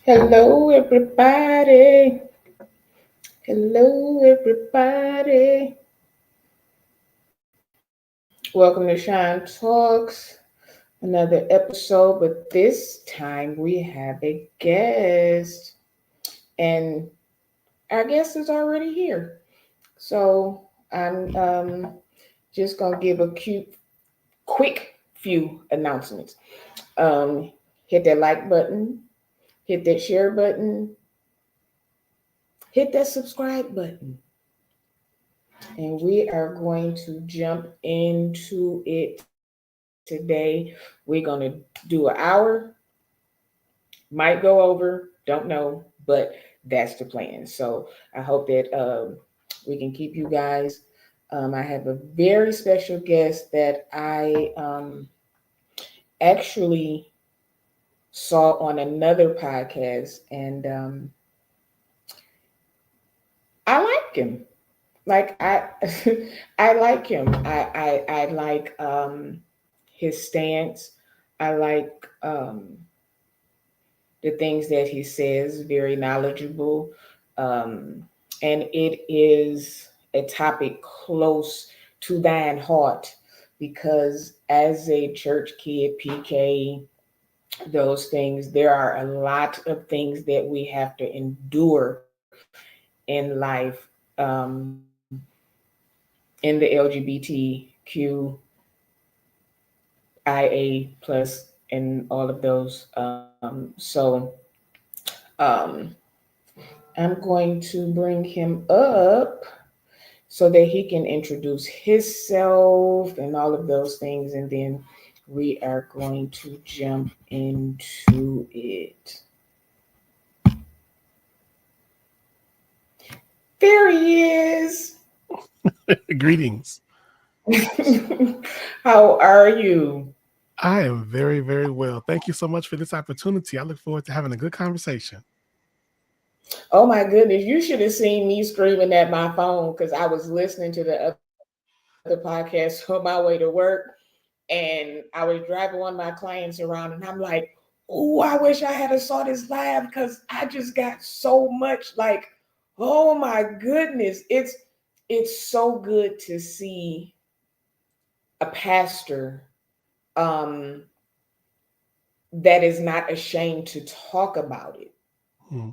Hello, everybody. Hello, everybody. Welcome to Shine Talks, another episode, but this time we have a guest, and our guest is already here. So I'm just gonna give a quick few announcements. Um, Hit that like button, hit that share button, hit that subscribe button. And we are going to jump into it today. We're going to do an hour, might go over, don't know, but that's the plan. So I hope that we can keep you guys. I have a very special guest that I actually saw on another podcast, and I like him. Like I like him. I like his stance. I like the things that he says. Very knowledgeable, um, and it is a topic close to thine heart because as a church kid, PK, those things, there are a lot of things that we have to endure in life. In the LGBTQ IA plus and all of those. Um, I'm going to bring him up so that he can introduce himself and all of those things, and then we are going to jump into it. There he is. Greetings. How are you? I am very, very well. Thank you so much for this opportunity. I look forward to having a good conversation. Oh my goodness, you should have seen me screaming at my phone because I was listening to the other podcast on my way to work, and I was driving one of my clients around, and I'm like, "Oh, I wish I had saw this live because I just got so much like, oh my goodness, it's so good to see a pastor um that is not ashamed to talk about it. Hmm.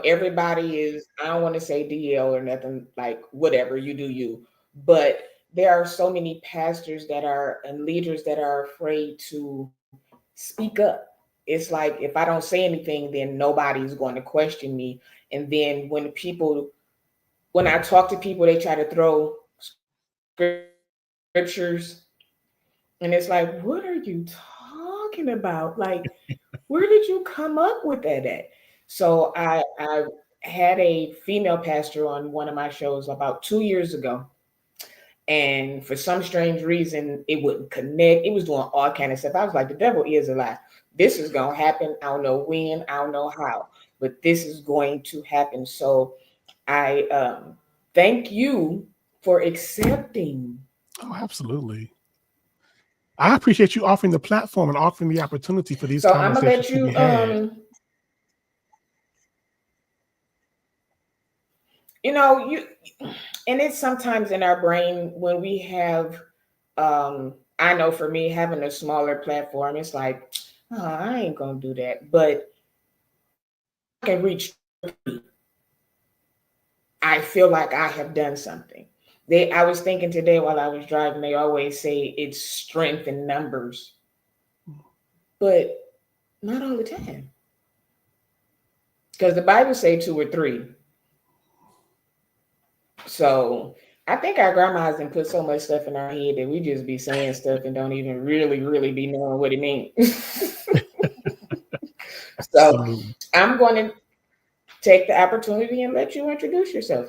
Everybody is, I don't want to say DL or nothing, like whatever, you do you. But there are so many pastors that are and leaders that are afraid to speak up. It's like if I don't say anything, then nobody's going to question me. And then when I talk to people, they try to throw scriptures, and it's like, what are you talking about? Like, where did you come up with that at? So I had a female pastor on one of my shows about 2 years ago, and for some strange reason, it wouldn't connect. It was doing all kind of stuff. I was like, the devil is a lie. This is gonna happen. I don't know when. I don't know how, but this is going to happen. So I thank you for accepting. Oh, absolutely. I appreciate you offering the platform and offering the opportunity for these So I'm gonna conversations let to be you had. you and it's sometimes in our brain when we have I know for me having a smaller platform, it's like, oh, I ain't gonna do that. But if I can reach 30, I feel like I have done something. I was thinking today while I was driving, they always say it's strength in numbers, but not all the time. Because the Bible say two or three. So I think our grandmas done put so much stuff in our head that we just be saying stuff and don't even really be knowing what it means. So Absolutely. I'm going to take the opportunity and let you introduce yourself.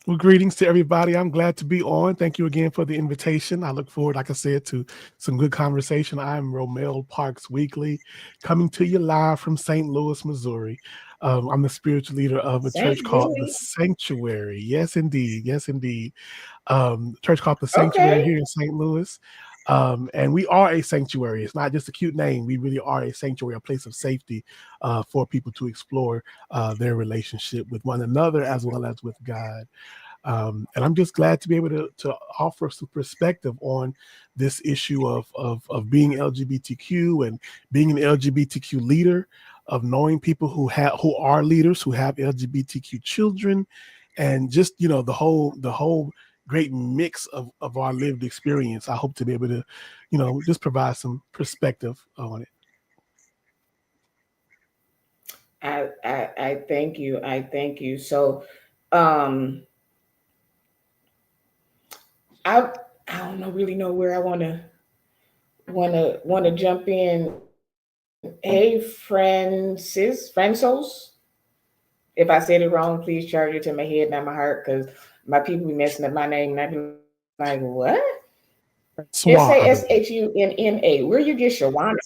Well, greetings to everybody. I'm glad to be on. Thank you again for the invitation. I look forward, like I said, to some good conversation. I'm Romel Parks Weekly, coming to you live from St. Louis, Missouri. I'm the spiritual leader of a church St. called The Louis. Sanctuary. Yes, indeed. Yes, indeed. Church called The Sanctuary Okay. here in St. Louis. And we are a sanctuary. It's not just a cute name. We really are a sanctuary, a place of safety for people to explore their relationship with one another as well as with God. And I'm just glad to be able to offer some perspective on this issue of being LGBTQ and being an LGBTQ leader, of knowing people who are leaders who have LGBTQ children, and just the whole great mix of our lived experience. I hope to be able to, just provide some perspective on it. I thank you. I thank you. So, um, I I don't know really know where I wanna jump in. Hey, Fransos. If I said it wrong, please charge it to my head, not my heart, because my people be messing up my name, and I be like, what? It say Swa, I believe. Shunna. Where you get Shawana?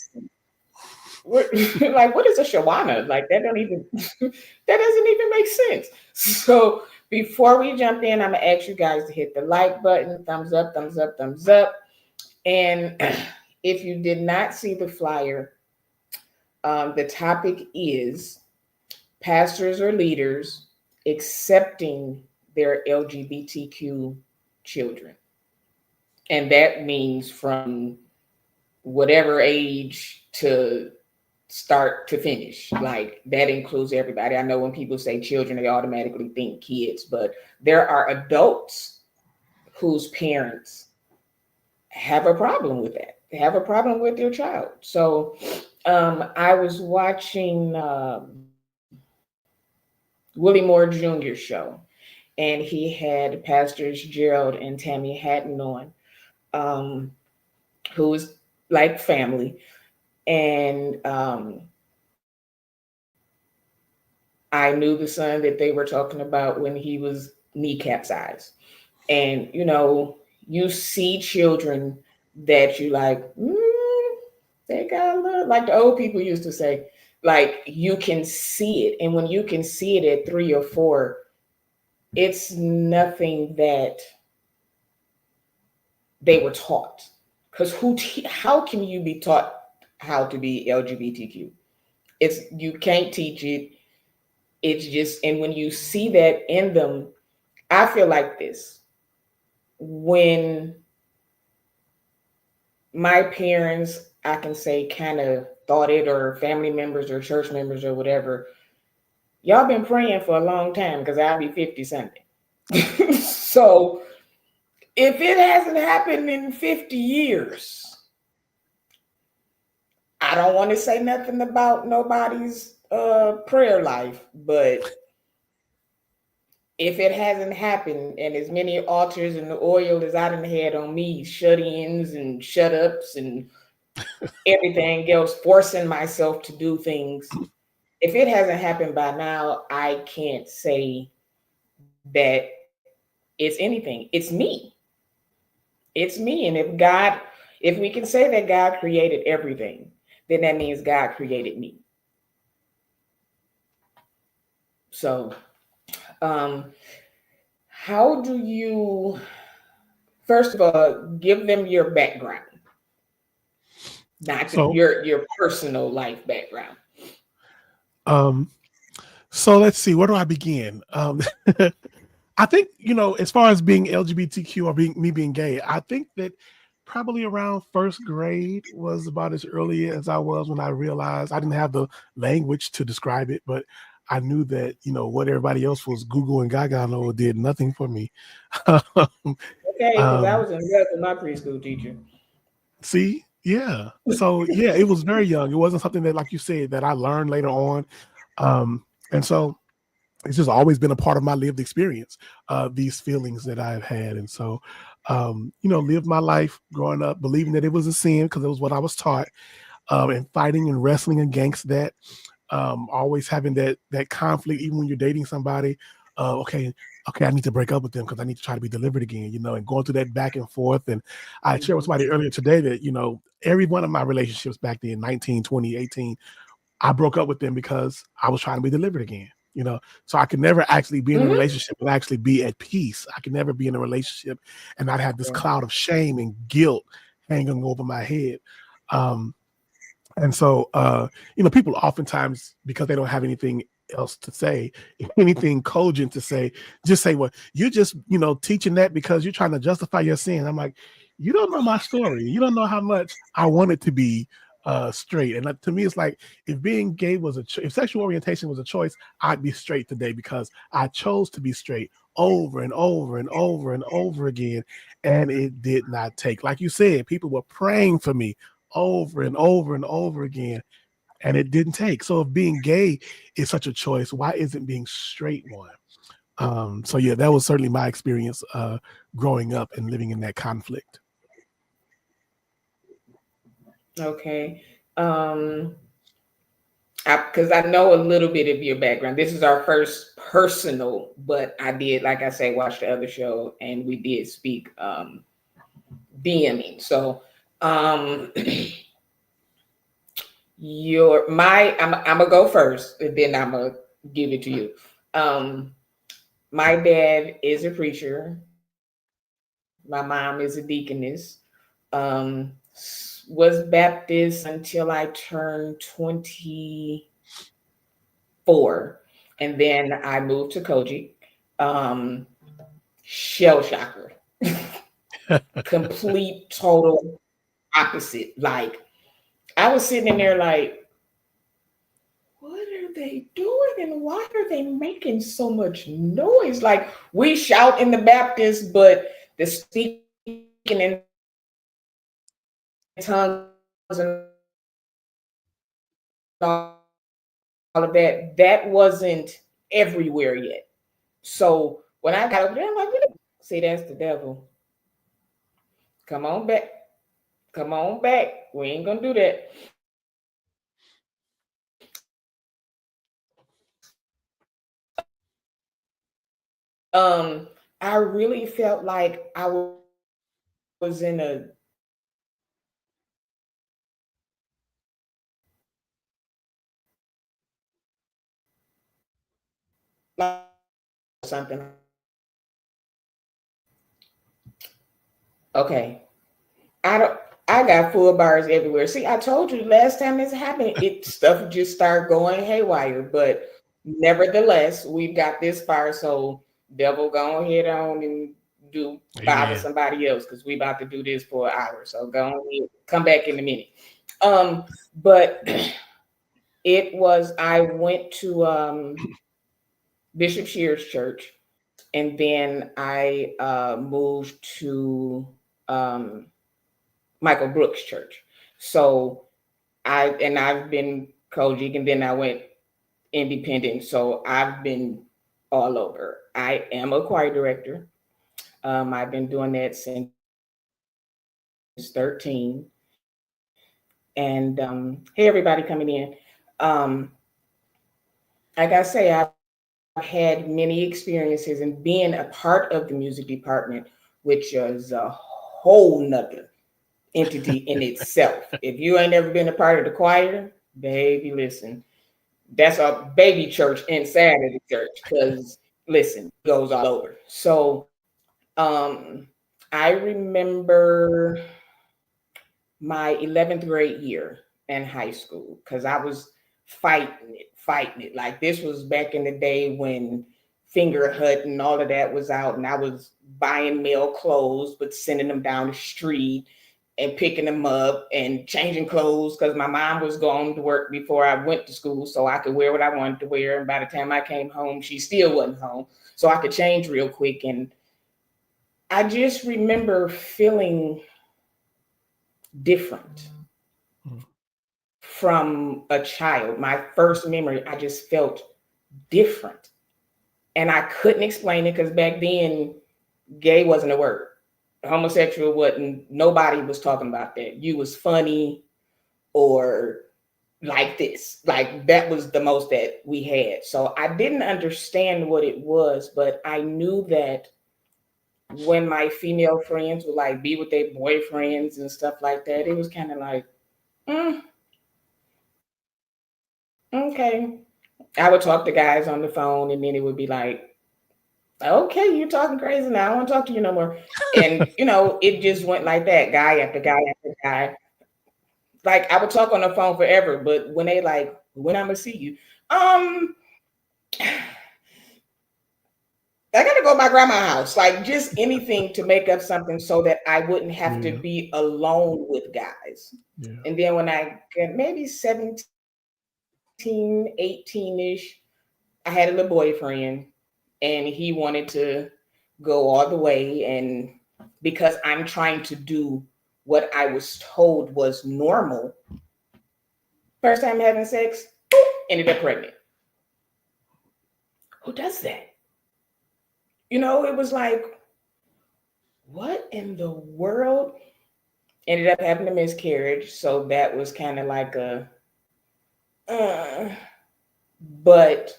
Like, what is a Shawana? Like, that don't even that doesn't even make sense. So before we jump in, I'm gonna ask you guys to hit the like button, thumbs up, thumbs up, thumbs up. And if you did not see the flyer, the topic is pastors or leaders accepting their LGBTQ children. And that means from whatever age to start to finish. Like, that includes everybody. I know when people say children, they automatically think kids, but there are adults whose parents have a problem with that. They have a problem with their child. So I was watching Willie Moore Jr.'s show, and he had Pastors Gerald and Tammy Hatton on, um, who was like family. And I knew the son that they were talking about when he was kneecap size. And, you see children that you like, they got a little, like the old people used to say, like, you can see it. And when you can see it at 3 or 4, it's nothing that they were taught. Because how can you be taught how to be LGBTQ? You can't teach it. It's just, and when you see that in them, I feel like this. When my parents, I can say, kind of thought it, or family members or church members or whatever, y'all been praying for a long time because I'll be 50 Sunday. So if it hasn't happened in 50 years, I don't want to say nothing about nobody's prayer life, but if it hasn't happened, and as many altars and the oil as I done had on me, shut-ins and shut-ups and everything else, forcing myself to do things, if it hasn't happened by now, I can't say that it's anything. It's me. It's me. And if we can say that God created everything, then that means God created me. So, um, how do you, first of all, give them your background, not So, your personal life background? um, so let's see. Where do I begin? I think, as far as being LGBTQ or being gay, I think that probably around first grade was about as early as I was when I realized I didn't have the language to describe it, but I knew that, what everybody else was Google and Gaga know did nothing for me. Okay, because I um, was in love with my preschool teacher. See, yeah. So yeah, it was very young. It wasn't something that, like you said, that I learned later on. And so it's just always been a part of my lived experience, these feelings that I've had. And so, lived my life growing up believing that it was a sin because it was what I was taught, and fighting and wrestling against that, always having that conflict, even when you're dating somebody. Okay, I need to break up with them because I need to try to be delivered again, and going through that back and forth. And I shared with Mhm. somebody earlier today that, every one of my relationships back then, 19, 20, 18, I broke up with them because I was trying to be delivered again. So I could never actually be in a Mhm. relationship and actually be at peace. I could never be in a relationship and not have this Yeah. cloud of shame and guilt hanging over my head. Um, and so, people oftentimes, because they don't have anything else to say, anything cogent to say, just say, well, you're just, teaching that because you're trying to justify your sin. I'm like, you don't know my story. You don't know how much I wanted to be straight. And to me, it's like, if being gay was if sexual orientation was a choice, I'd be straight today because I chose to be straight over and over and over and over again. And it did not take, like you said, people were praying for me over and over and over again, and it didn't take. So if being gay is such a choice, why isn't being straight one? So yeah, that was certainly my experience growing up and living in that conflict. Okay. Um, because I know a little bit of your background. This is our first personal, but I did, like I say, watch the other show and we did speak DMing. So um I'm gonna go first and then I'm gonna give it to you. Um my dad is a preacher, my mom is a deaconess. Was Baptist until I turned 24, and then I moved to Koji. Um, Shell shocker, complete, total opposite. Like I was sitting in there like, what are they doing and why are they making so much noise? Like we shout in the Baptist, but the speaking in tongues and all of that wasn't everywhere yet. So when I got over there, I'm like, see, that's the devil. Come on back. Come on back. We ain't gonna do that. I really felt like I was in a like okay. I don't. I got full bars everywhere. See, I told you last time this happened, it stuff just started going haywire. But nevertheless, we've got this far. So devil, go ahead on and do bother Amen. somebody else because we about to do this for an hour. So go ahead, come back in a minute. Um, but it was. I went to Bishop Shears Church, and then I moved to um, Michael Brooks Church. So I've been Kojic, and then I went independent. So I've been all over. I am a choir director. I've been doing that since 13. And hey, everybody coming in. Um, like I say, I've had many experiences, and being a part of the music department, which is a whole nother entity in itself. If you ain't ever been a part of the choir, baby, listen, that's a baby church inside of the church. Because listen, goes all over. So, I remember my 11th grade year in high school because I was fighting it. Like this was back in the day when Finger Hut and all of that was out, and I was buying male clothes but sending them down the street and picking them up and changing clothes because my mom was going to work before I went to school, so I could wear what I wanted to wear. And by the time I came home, she still wasn't home, so I could change real quick. And I just remember feeling different Mm. from a child. My first memory, I just felt different. And I couldn't explain it because back then, gay wasn't a word. Homosexual wasn't, nobody was talking about that. You was funny or like this. Like that was the most that we had. So I didn't understand what it was, but I knew that when my female friends would like be with their boyfriends and stuff like that, it was kind of like, mm, okay. I would talk to guys on the phone and then it would be like, Okay, you're talking crazy now. I don't want to talk to you no more. And it just went like that, guy after guy after guy. Like I would talk on the phone forever, but when they like, when I'm gonna see you, um, I gotta go to my grandma's house. Like just anything to make up something so that I wouldn't have to Yeah, be alone with guys. yeah. And then when I got maybe 17, 18-ish, I had a little boyfriend and he wanted to go all the way. And because I'm trying to do what I was told was normal, first time having sex, boop, ended up pregnant. Who does that? It was like, what in the world? Ended up having a miscarriage. So that was kind of like uh, but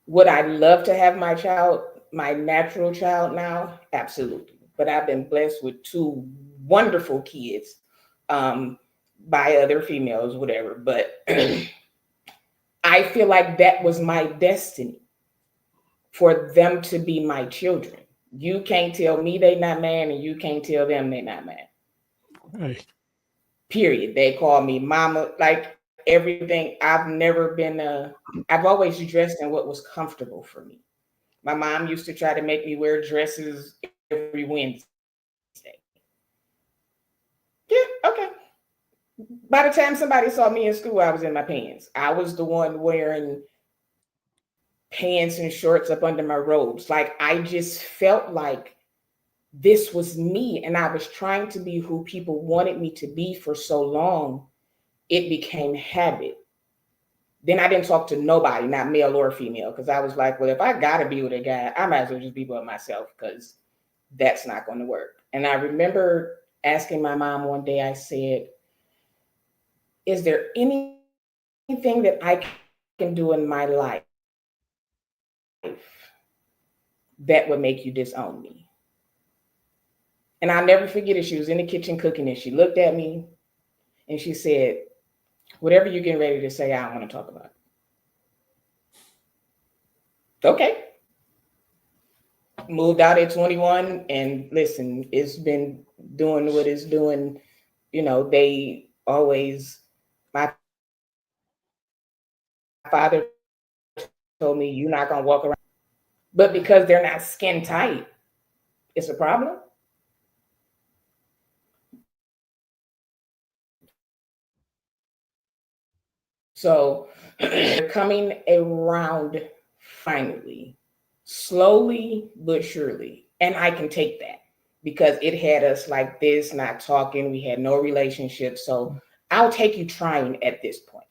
would I love to have my child, my natural child now? Absolutely. But I've been blessed with two wonderful kids um, by other females, whatever. But I feel like that was my destiny for them to be my children. You can't tell me they not man, and you can't tell them they not man. Hey, Period. They call me mama, like everything. I've never been I've always dressed in what was comfortable for me. My mom used to try to make me wear dresses every Wednesday. Yeah, okay. By the time somebody saw me in school, I was in my pants. I was the one wearing pants and shorts up under my robes. Like I just felt like this was me, and I was trying to be who people wanted me to be for so long. It became habit. Then I didn't talk to nobody, not male or female, because I was like, well, if I gotta be with a guy, I might as well just be with myself because that's not going to work. And I remember asking my mom one day, I said, is there anything that I can do in my life that would make you disown me? And I'll never forget it. She was in the kitchen cooking and she looked at me and she said, whatever you're getting ready to say, I don't want to talk about it. Okay. Moved out at 21 and listen, it's been doing what it's doing. They always, my father told me, you're not going to walk around with a man. But because they're not skin tight, it's a problem. So they're coming around finally, slowly but surely. And I can take that because it had us like this, not talking. We had no relationship. So I'll take you trying at this point.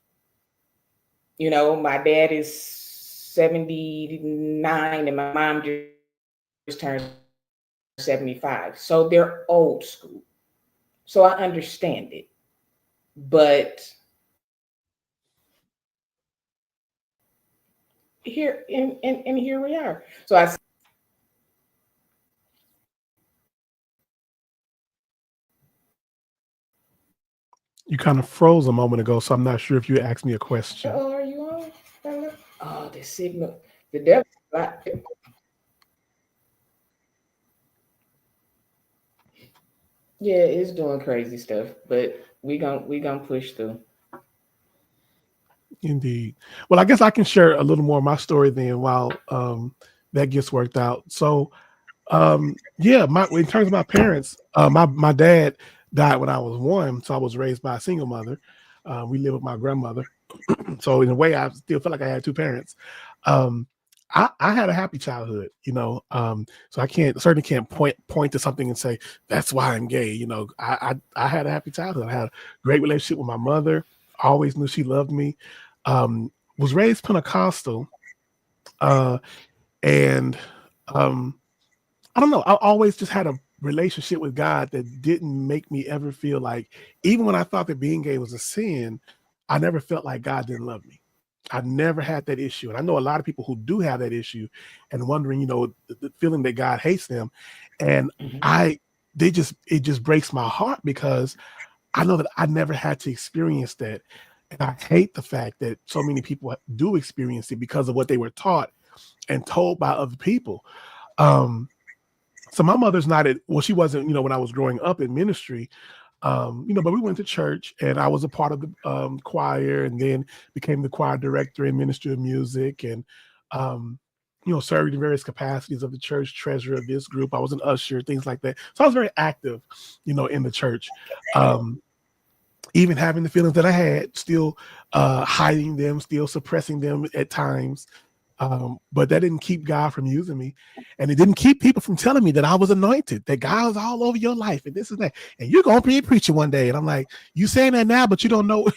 My dad is 79 and my mom just turned 75. So they're old school. So I understand it. But here we are. So I said, you kind of froze a moment ago, so I'm not sure if you asked me a question. oh, are you on? Oh, the signal. The devil. Yeah, it's doing crazy stuff, but we gonna push through. Indeed. Well, I guess I can share a little more of my story then while that gets worked out. So, yeah, my in terms of my parents, my dad died when I was one, so I was raised by a single mother. We lived with my grandmother, so in a way, I still feel like I had two parents. Um, I had a happy childhood, so I can't certainly can't point to something and say that's why I'm gay. I had a happy childhood. I had a great relationship with my mother. Always knew she loved me. Was raised Pentecostal, uh, and um, I don't know. I always just had a relationship with God that didn't make me ever feel like, even when I thought that being gay was a sin, I never felt like God didn't love me. I never had that issue. And I know a lot of people who do have that issue and wondering, the feeling that God hates them. And Mhm. I, it just breaks my heart because I know that I never had to experience that. And I hate the fact that so many people do experience it because of what they were taught and told by other people. Um, so my mother's not at, well, she wasn't, when I was growing up in ministry, but we went to church and I was a part of the choir and then became the choir director in Ministry of Music and, served in various capacities of the church, treasurer of this group. I was an usher, things like that. So I was very active, in the church. Um, Even having the feelings that I had, still hiding them, still suppressing them at times. But that didn't keep God from using me. And it didn't keep people from telling me that I was anointed, that God was all over your life and this and that. And you're going to be a preacher one day. And I'm like, you saying that now, but you don't know,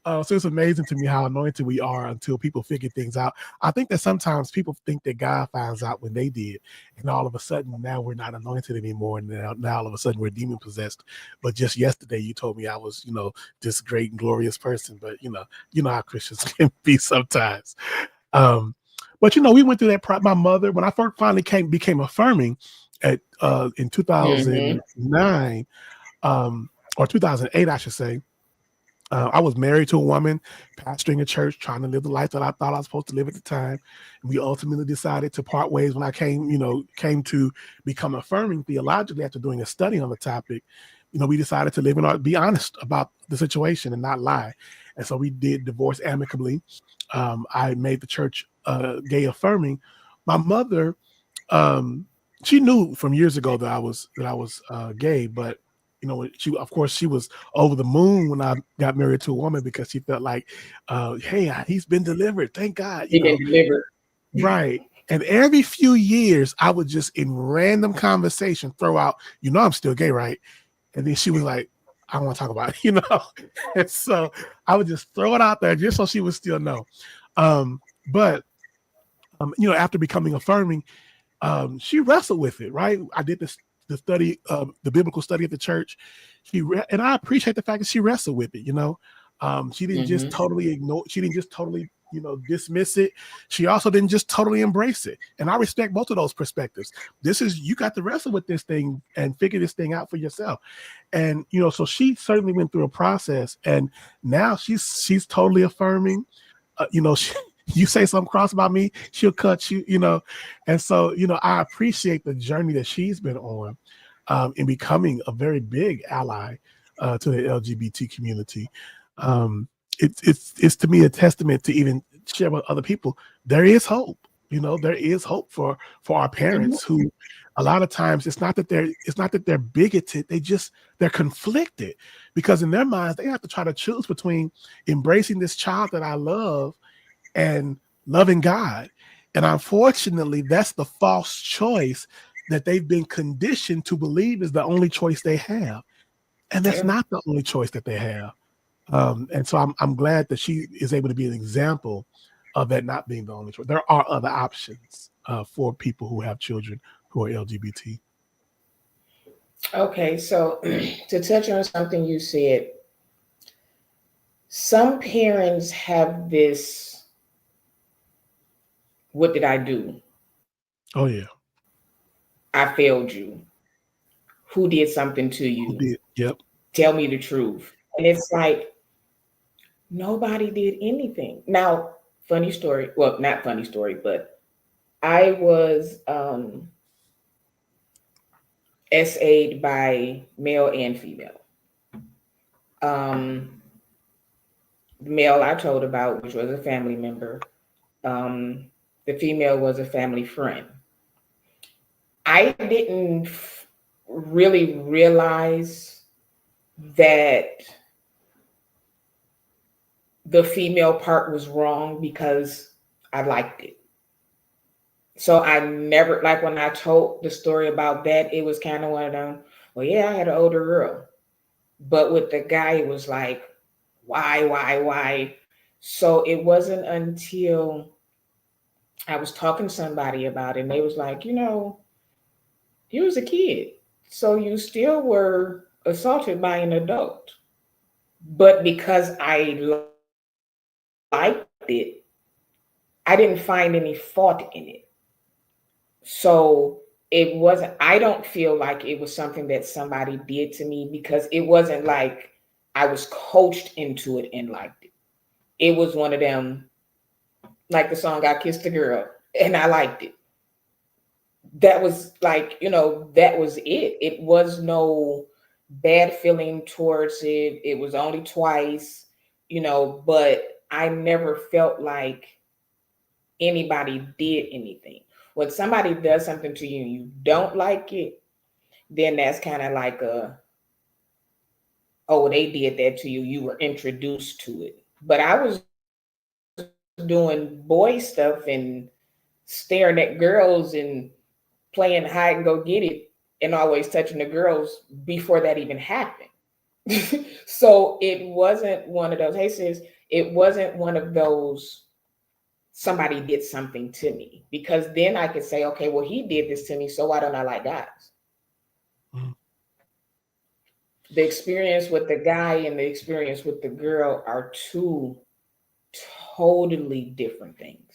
so it's amazing to me how anointed we are until people figure things out. I think that sometimes people think that God finds out when they did. And all of a sudden, now we're not anointed anymore. And now all of a sudden we're demon possessed. But just yesterday, you told me I was, this great and glorious person. But, how Christians can be sometimes. Um, but we went through that. My mother, when I first finally became affirming at in Mm-hmm. 2009 or 2008, I should say. I was married to a woman, pastoring a church, trying to live the life that I thought I was supposed to live at the time. And we ultimately decided to part ways when I came to become affirming theologically after doing a study on the topic. We decided to be honest about the situation and not lie. And so we did divorce amicably. I made the church gay affirming. My mother, um, she knew from years ago that I was gay, but she was over the moon when I got married to a woman because she felt like, hey, he's been delivered, thank God, He been delivered. right. And every few years, I would just in random conversation throw out, I'm still gay, right? And then she was like, I don't want to talk about it, And so I would just throw it out there just so she would still know. But after becoming affirming, she wrestled with it, right? I did the study, the biblical study at the church. And I appreciate the fact that she wrestled with it. She didn't just Mm-hmm. totally ignore. She didn't just totally, dismiss it. She also didn't just totally embrace it. And I respect both of those perspectives. You got to wrestle with this thing and figure this thing out for yourself. And so she certainly went through a process, and now she's totally affirming. She, you say something cross about me, she'll cut you, And so, I appreciate the journey that she's been on in becoming a very big ally to the LGBT community. Um, it's to me a testament to even share with other people. There is hope. There is hope for our Mm-hmm. parents who a lot of times it's not that they're bigoted, they're conflicted because in their minds they have to try to choose between embracing this child that I love and loving God. And unfortunately, that's the false choice that they've been conditioned to believe is the only choice they have. And that's Yeah. not the only choice that they have. And so I'm glad that she is able to be an example of that not being the only choice. There are other options for people who have children who are LGBT. Okay, so to touch on something you said, some parents have this, what did I do? Oh yeah, I failed you. Who did something to who you? did? Yep. Tell me the truth. And it's like, nobody did anything. Now, funny story. Well, not funny story, but I was SA'd by male and female. Um, the male I told about, which was a family member, um, the female was a family friend. I didn't really realize that the female part was wrong because I liked it. So I never, like when I told the story about that, it was kind of one of them, well, yeah, I had an older girl. But with the guy, it was like, why? So it wasn't until I was talking to somebody about it, and they was like, you was a kid. So you still were assaulted by an adult. But because I liked it, I didn't find any fault in it. So it wasn't, I don't feel like it was something that somebody did to me because it wasn't like I was coached into it and liked it. It was one of them, like the song I Kissed a Girl. and I liked it. That was like, that was it. It was no bad feeling towards it. It was only twice, but I never felt like anybody did anything. When somebody does something to you and you don't like it, then that's kind of like oh, they did that to you. You were introduced to it. But I was doing boy stuff and staring at girls and playing hide and go get it and always touching the girls before that even happened. So it wasn't one of those, hey sis, it wasn't one of those somebody did something to me, because then I could say, okay, well, he did this to me, so why don't I like guys? Mm. The experience with the guy and the experience with the girl are two totally different things.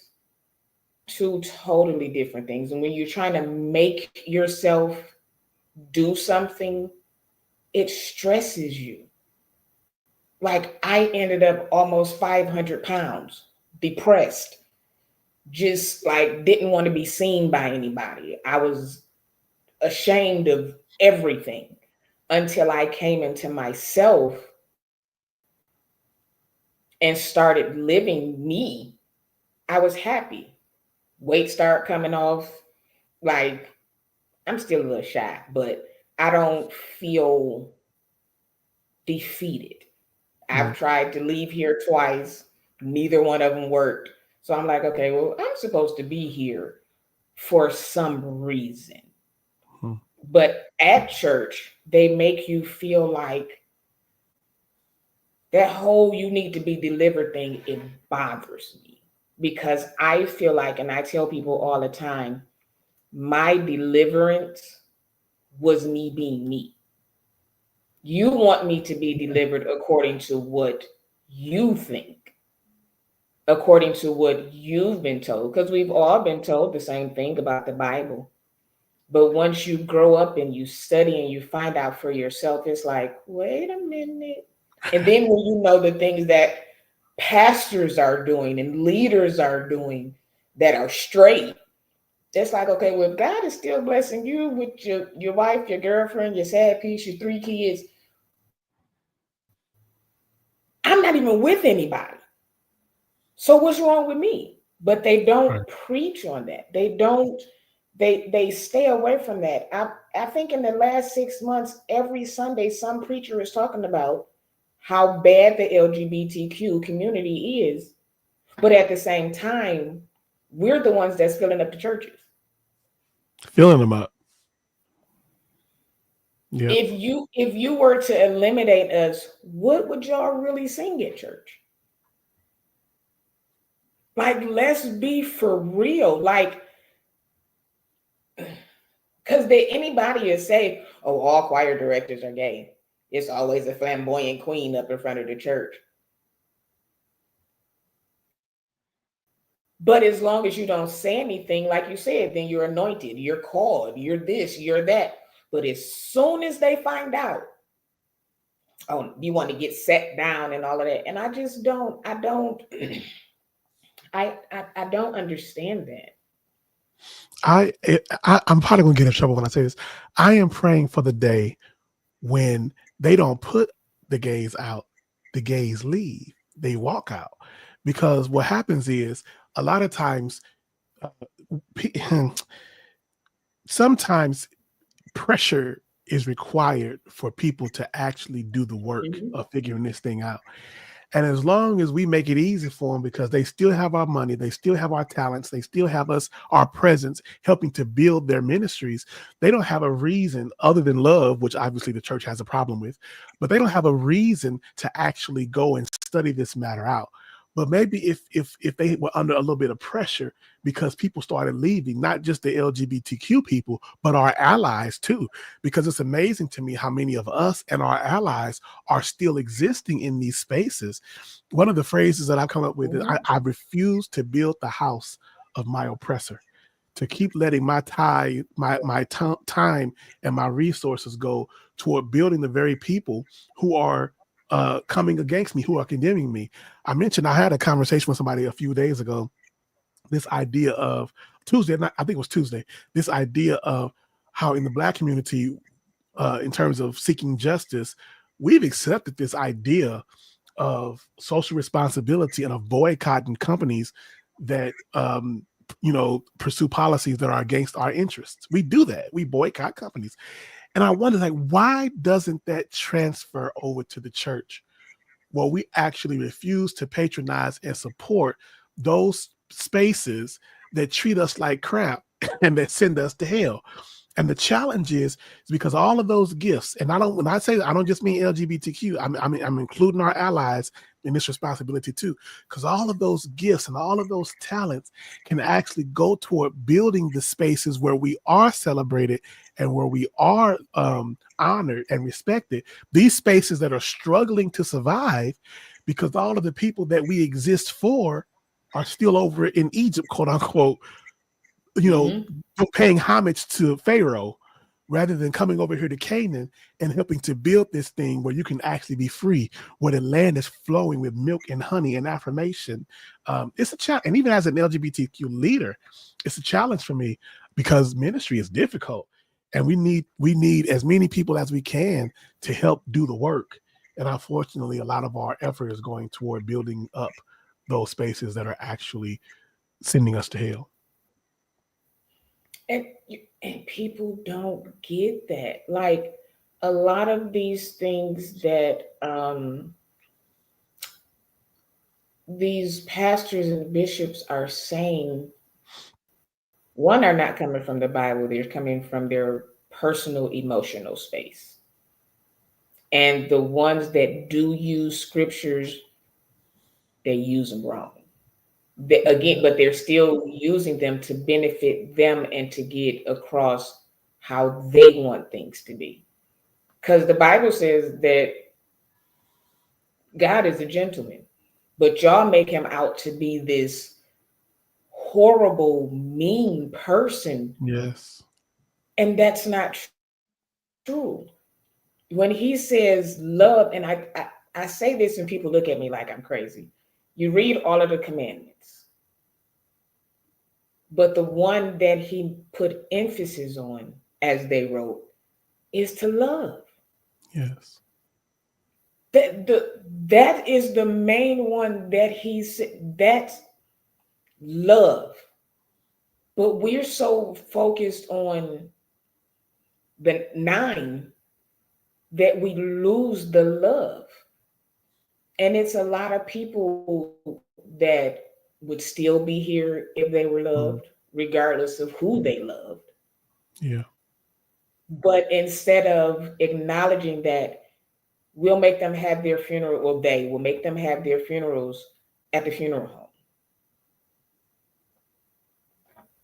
Two totally different things. And when you're trying to make yourself do something, it stresses you. Like, I ended up almost 500 pounds, depressed, just like didn't want to be seen by anybody. I was ashamed of everything until I came into myself and started living me. I was happy. Weight started coming off. Like, I'm still a little shy, but I don't feel defeated. I've Mm. tried to leave here twice. Neither one of them worked. So I'm like, okay, well, I'm supposed to be here for some reason. Mm. But at church, they make you feel like that whole you need to be delivered thing, it bothers me, because I feel like, and I tell people all the time, my deliverance was me being me. You want me to be delivered according to what you think, according to what you've been told, because we've all been told the same thing about the Bible. But once you grow up and you study and you find out for yourself, it's like, wait a minute. And then when you know the things that pastors are doing and leaders are doing that are straight, it's like, okay, well, if God is still blessing you with your wife, your girlfriend, your sad piece, your 3 kids, I'm not even with anybody. So what's wrong with me? But they don't Right. preach on that. They don't. They stay away from that. I think in the last 6 months, every Sunday, some preacher is talking about how bad the LGBTQ community is, but at the same time, we're the ones that's filling up the churches. Filling them up. Yep. If you were to eliminate us, what would y'all really sing at church? Like, let's be for real. Like, because anybody is say, oh, all choir directors are gay. It's always a flamboyant queen up in front of the church. But as long as you don't say anything, like you said, then you're anointed, you're called, you're this, you're that. But as soon as they find out, oh, you want to get set down and all of that. And I just don't, I don't, I don't understand that. I'm probably gonna get in trouble when I say this. I am praying for the day when they don't put the gays out, the gays leave, they walk out. Because what happens is a lot of times, uh, sometimes pressure is required for people to actually do the work Mhm. of figuring this thing out. And as long as we make it easy for them, because they still have our money, they still have our talents, they still have us, our presence, helping to build their ministries, they don't have a reason other than love, which obviously the church has a problem with, but they don't have a reason to actually go and study this matter out. But maybe if they were under a little bit of pressure because people started leaving, not just the LGBTQ people, but our allies too, because it's amazing to me how many of us and our allies are still existing in these spaces. One of the phrases that I've come up with is Mhm. I refuse to build the house of my oppressor, to keep letting my time and my resources go toward building the very people who are coming against me, who are condemning me. I mentioned I had a conversation with somebody a few days ago this idea of Tuesday, I think it was Tuesday, this idea of how in the Black community, in terms of seeking justice, we've accepted this idea of social responsibility and of boycotting companies that pursue policies that are against our interests. We do that. We boycott companies. And I wonder, like, why doesn't that transfer over to the church? Well, we actually refuse to patronize and support those spaces that treat us like crap and that send us to hell. And the challenge is because all of those gifts, and when I say I don't just mean LGBTQ, I'm including our allies in this responsibility too, because all of those gifts and all of those talents can actually go toward building the spaces where we are celebrated and where we are honored and respected. These spaces that are struggling to survive because all of the people that we exist for are still over in Egypt, quote unquote, you know, Mm-hmm. paying homage to Pharaoh rather than coming over here to Canaan and helping to build this thing where you can actually be free, where the land is flowing with milk and honey and affirmation. It's a challenge. And even as an LGBTQ leader, it's a challenge for me because ministry is difficult. And we need as many people as we can to help do the work. And unfortunately, a lot of our effort is going toward building up those spaces that are actually sending us to hell. And and people don't get that. Like a lot of these things that these pastors and bishops are saying, one, are not coming from the Bible, they're coming from their personal emotional space. And the ones that do use scriptures, they use them wrong. Again, but they're still using them to benefit them and to get across how they want things to be. Because the Bible says that God is a gentleman, but y'all make him out to be this horrible, mean person. Yes. And that's not true. When he says love, and I say this and people look at me like I'm crazy. You read all of the commandments, but the one that he put emphasis on, as they wrote, is to love. Yes. That is the main one that he said. That's love. But we're so focused on the nine that we lose the love. And it's a lot of people that would still be here if they were loved, Mm. regardless of who they loved. Yeah. But instead of acknowledging that, we'll make them have their funeral, well, they will make them have their funerals at the funeral home.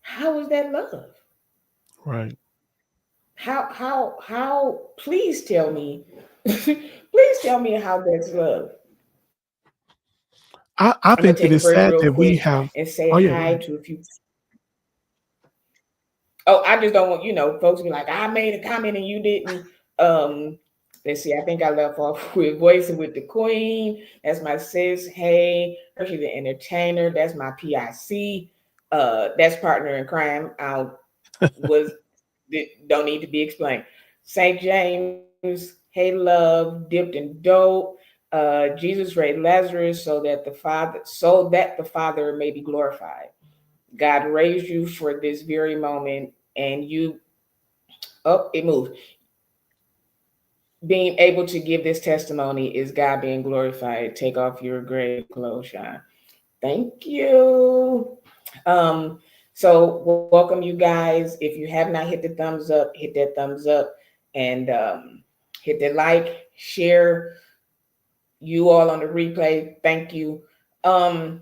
How is that love? Right. How, please tell me, please tell me how that's love. I I'm gonna think take that a it's break sad real that we quick have. and say Oh yeah, go hi ahead. to a few. Oh, I just don't want, folks be like, I made a comment and you didn't. Um, let's see, I think I left off with voicing with the queen. That's my sis. Hey, she's the entertainer. That's my PIC. That's partner in crime. I was don't need to be explained. St. James, hey love, dipped in dope. Jesus raised Lazarus so that the Father may be glorified. God raised you for this very moment, and you, oh, it moved. Being able to give this testimony is God being glorified. Take off your grave clothes, Sean. Thank you. Um, so welcome you guys. If you have not hit the thumbs up, hit that thumbs up and hit the like, share. You all on the replay, thank you. Um,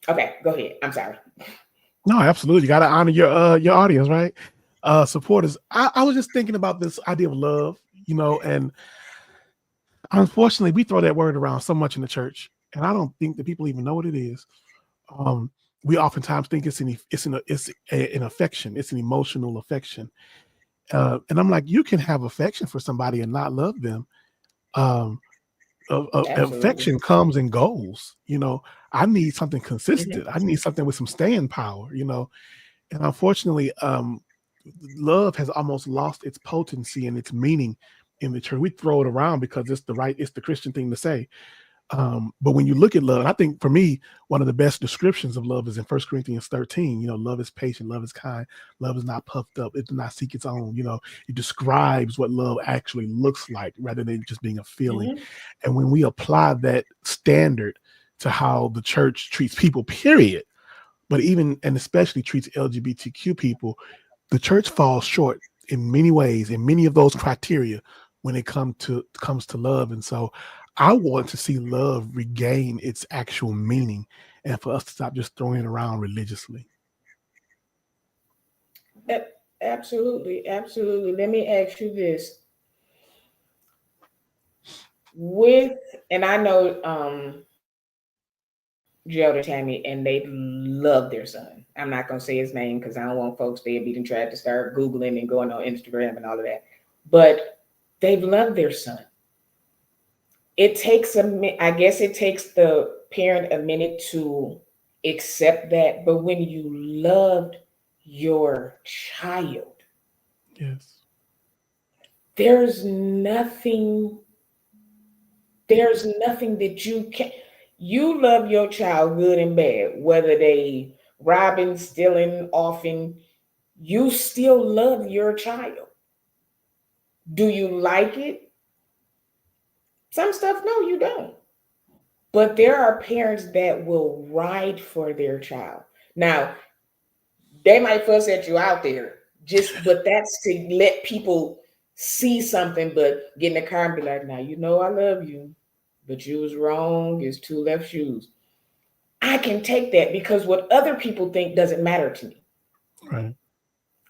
okay, go ahead. I'm sorry. No, absolutely. You got to honor your audience, right? Supporters. I was just thinking about this idea of love, and unfortunately, we throw that word around so much in the church, and I don't think that people even know what it is. Um, we oftentimes think an affection, it's an emotional affection, and I'm like, you can have affection for somebody and not love them. Um, Absolutely. affection comes and goes. I need something consistent. Hmm. I need something with some staying power. And unfortunately, love has almost lost its potency and its meaning in the church. We throw it around because it's the Christian thing to say. But when you look at love, and I think for me, one of the best descriptions of love is in 1 Corinthians 13. Love is patient, love is kind, love is not puffed up, it does not seek its own. It describes what love actually looks like rather than just being a feeling. Hmm. And when we apply that standard to how the church treats people, period, but even and especially treats LGBTQ people, the church falls short in many ways, in many of those criteria when it comes to love. And so I want to see love regain its actual meaning and for us to stop just throwing it around religiously. Absolutely, absolutely. Let me ask you this: with, and I know Gerald and Tammy, and they love their son. I'm not gonna say his name because I don't want folks deadbeat and try to start Googling and going on Instagram and all of that. But they've loved their son. It takes I guess it takes the parent a minute to accept that. But when you loved your child, Yes. there's nothing, there's nothing that you can. You love your child good and bad, whether they robbing, stealing, offing. You still love your child. Do you like it? Some stuff, no, you don't. But there are parents that will ride for their child. Now, they might fuss at you out there, but that's to let people see something, but get in the car and be like, now you know I love you, but you was wrong. It's two left shoes. I can take that because what other people think doesn't matter to me. Right.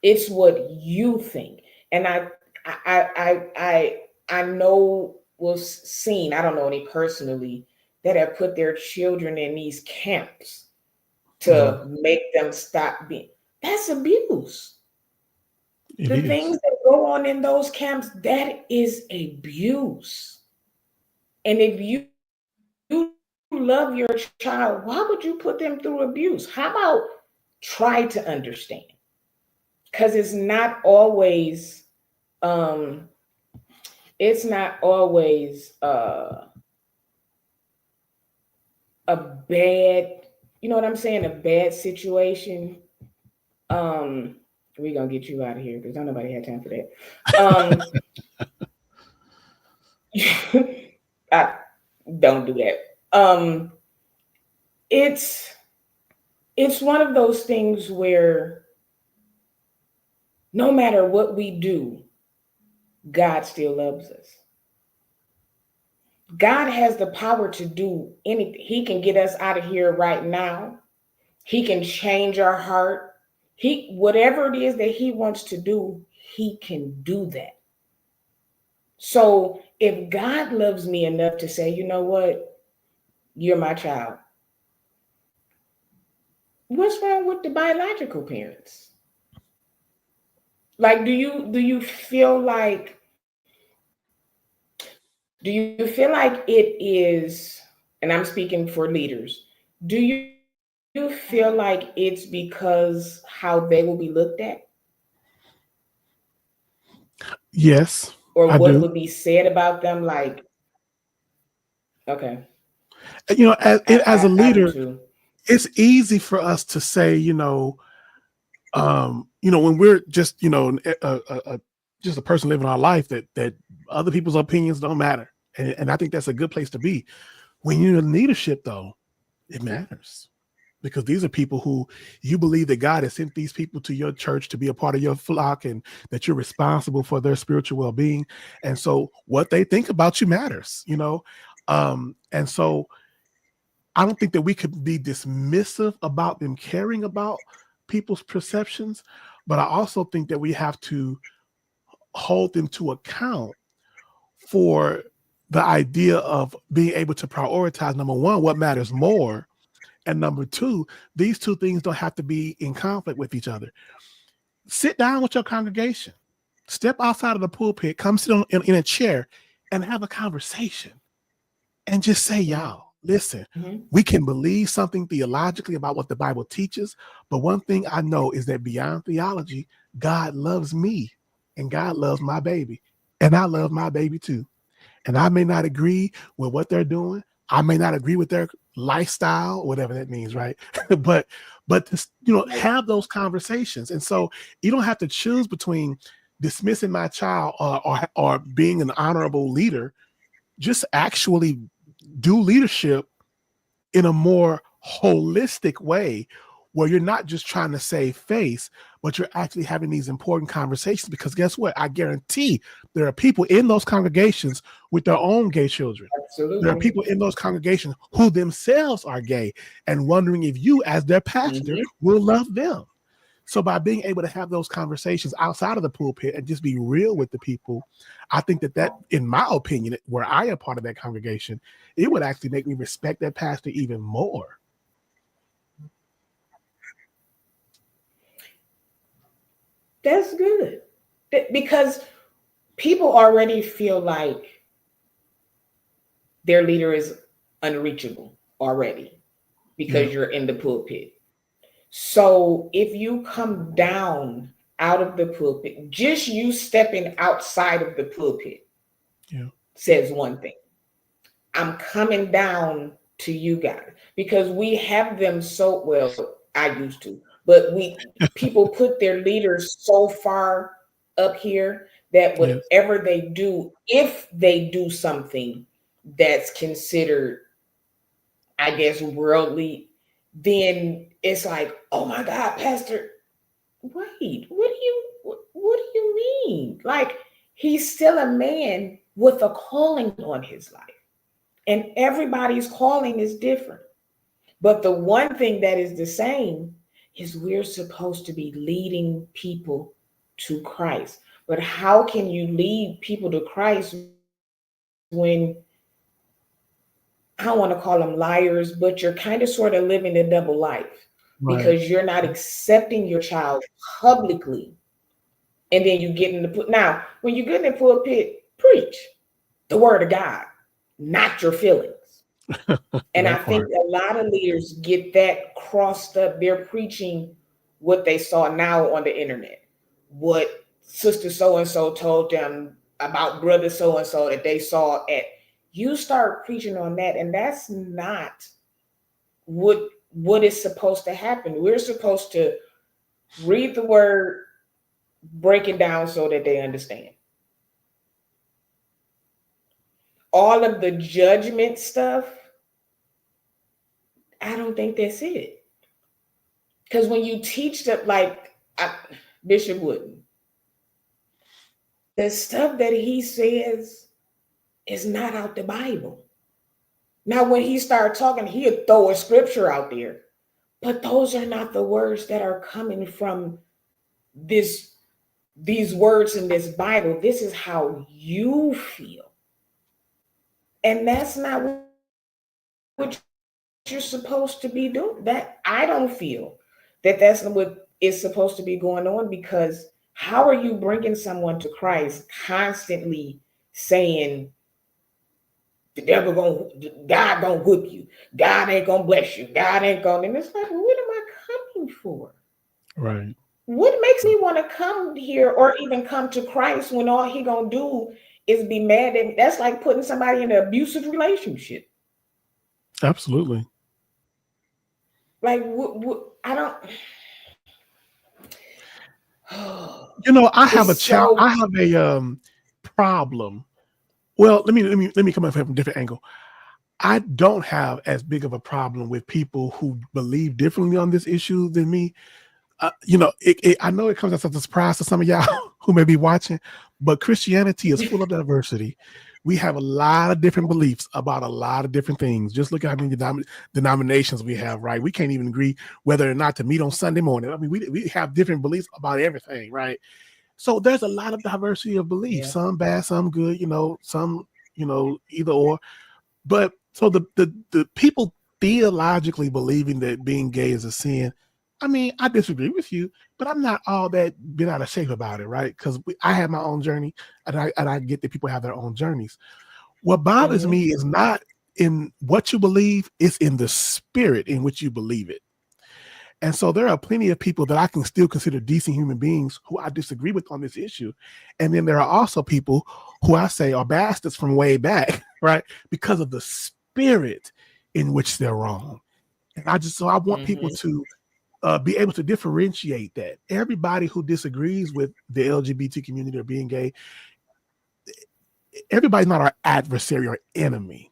It's what you think. And I I I I know was seen, I don't know any personally, that have put their children in these camps Mhm. to make them stop being. That's abuse. It The is. things that go on in those camps, that is abuse. And if you love your child, why would you put them through abuse? How about try to understand? Because um it's not always a bad, you know what I'm saying, a bad situation. um we're gonna get you out of here because don't nobody had time for that. I don't do that. It's one of those things where no matter what we do, God still loves us. God has the power to do anything. He can get us out of here right now. He can change our heart. He, whatever it is that he wants to do, he can do that. So if God loves me enough to say, you know what, you're my child, what's wrong with the biological parents? Like, do you feel like, do you feel like it is, and I'm speaking for leaders, do you feel like it's because how they will be looked at, Yes, or I what would do. be said about them? Like, okay, As a I do leader, too. it's easy for us to say, when we're just, just a person living our life that other people's opinions don't matter. And I think that's a good place to be. When you're in leadership, though, it matters because these are people who you believe that God has sent these people to your church to be a part of your flock and that you're responsible for their spiritual well-being. And so what they think about you matters. And so I don't think that we could be dismissive about them caring about people's perceptions, but I also think that we have to hold them to account for the idea of being able to prioritize number one, what matters more. And number two, these two things don't have to be in conflict with each other. Sit down with your congregation, step outside of the pulpit, come sit in a chair and have a conversation. and just say, Mhm. y'all, listen, we can believe something theologically about what the Bible teaches, but one thing I know is that beyond theology, God loves me and God loves my baby, and I love my baby too. And I may not agree with what they're doing. I may not agree with their lifestyle, whatever that means, right? but to, Right. have those conversations. And so you don't have to choose between dismissing my child or being an honorable leader. Just actually do leadership in a more holistic way where you're not just trying to save face, but you're actually having these important conversations. Because guess what? I guarantee there are people in those congregations with their own gay children. There are Absolutely. people in those congregations who themselves are gay and wondering if you, as their pastor, Mhm. will love them. So by being able to have those conversations outside of the pulpit and just be real with the people, I think that in my opinion, where I am part of that congregation, it would actually make me respect that pastor even more. That's good. Because people already feel like their leader is unreachable already Yeah, because you're in the pulpit. So if you come down out of the pulpit, just you stepping outside of the pulpit yeah, says one thing. I'm coming down to you guys because we have them so well. I used to, but we people put their leaders so far up here that yes, whatever they do, if they do something that's considered, I guess, worldly, then it's like, oh my God, Pastor, wait, what do you mean? Like he's still a man with a calling on his life. And everybody's calling is different. But the one thing that is the same is we're supposed to be leading people to Christ. But how can you lead people to Christ when I don't want to call them liars, but you're kind of sort of living a double life because you're right, not accepting your child publicly and then you get in the put. Now, when you get in the pulpit, preach the word of God, not your feelings. And I that think part. a lot of leaders get that crossed up. They're preaching what they saw now on the internet, what sister so and so told them about brother so and so that they saw at. You start preaching on that, and that's not what is supposed to happen. We're supposed to read the word, break it down so that they understand. All of the judgment stuff, I don't think that's it. Because when you teach them, like Bishop Wooden, the stuff that he says is not out the Bible. Now, when he started talking, he'd throw a scripture out there, but those are not the words that are coming from this these words in this Bible. This is how you feel, and that's not what you're supposed to be doing. That I don't feel that that's not what is supposed to be going on because how are you bringing someone to Christ constantly saying the devil gonna God gonna whip you, God ain't gonna bless you, God ain't gonna, and it's like, well, what am I coming for? Right. What makes me want to come here or even come to Christ when all he gonna do is be mad at me? That's like putting somebody in an abusive relationship. Absolutely. Like I don't. I have a It's challenge. so I have a problem. Well, let me come at it from a different angle. I don't have as big of a problem with people who believe differently on this issue than me. I know it comes as a surprise to some of y'all who may be watching, but Christianity is full of diversity. We have a lot of different beliefs about a lot of different things. Just look at how many denominations we have, right? We can't even agree whether or not to meet on Sunday morning. I mean, we have different beliefs about everything, right? So there's a lot of diversity of beliefs, yeah. some bad, some good, some, either or. But so the people theologically believing that being gay is a sin, I mean, I disagree with you, but I'm not all that bent out of shape about it, right? Because I have my own journey, and I get that people have their own journeys. What bothers Hmm. me is not. in what you believe, it's in the spirit in which you believe it. And so there are plenty of people that I can still consider decent human beings who I disagree with on this issue. And then there are also people who I say are bastards from way back, right? Because of the spirit in which they're wrong. And I want people Mm-hmm. to be able to differentiate that. Everybody who disagrees with the LGBT community or being gay, everybody's not our adversary or enemy.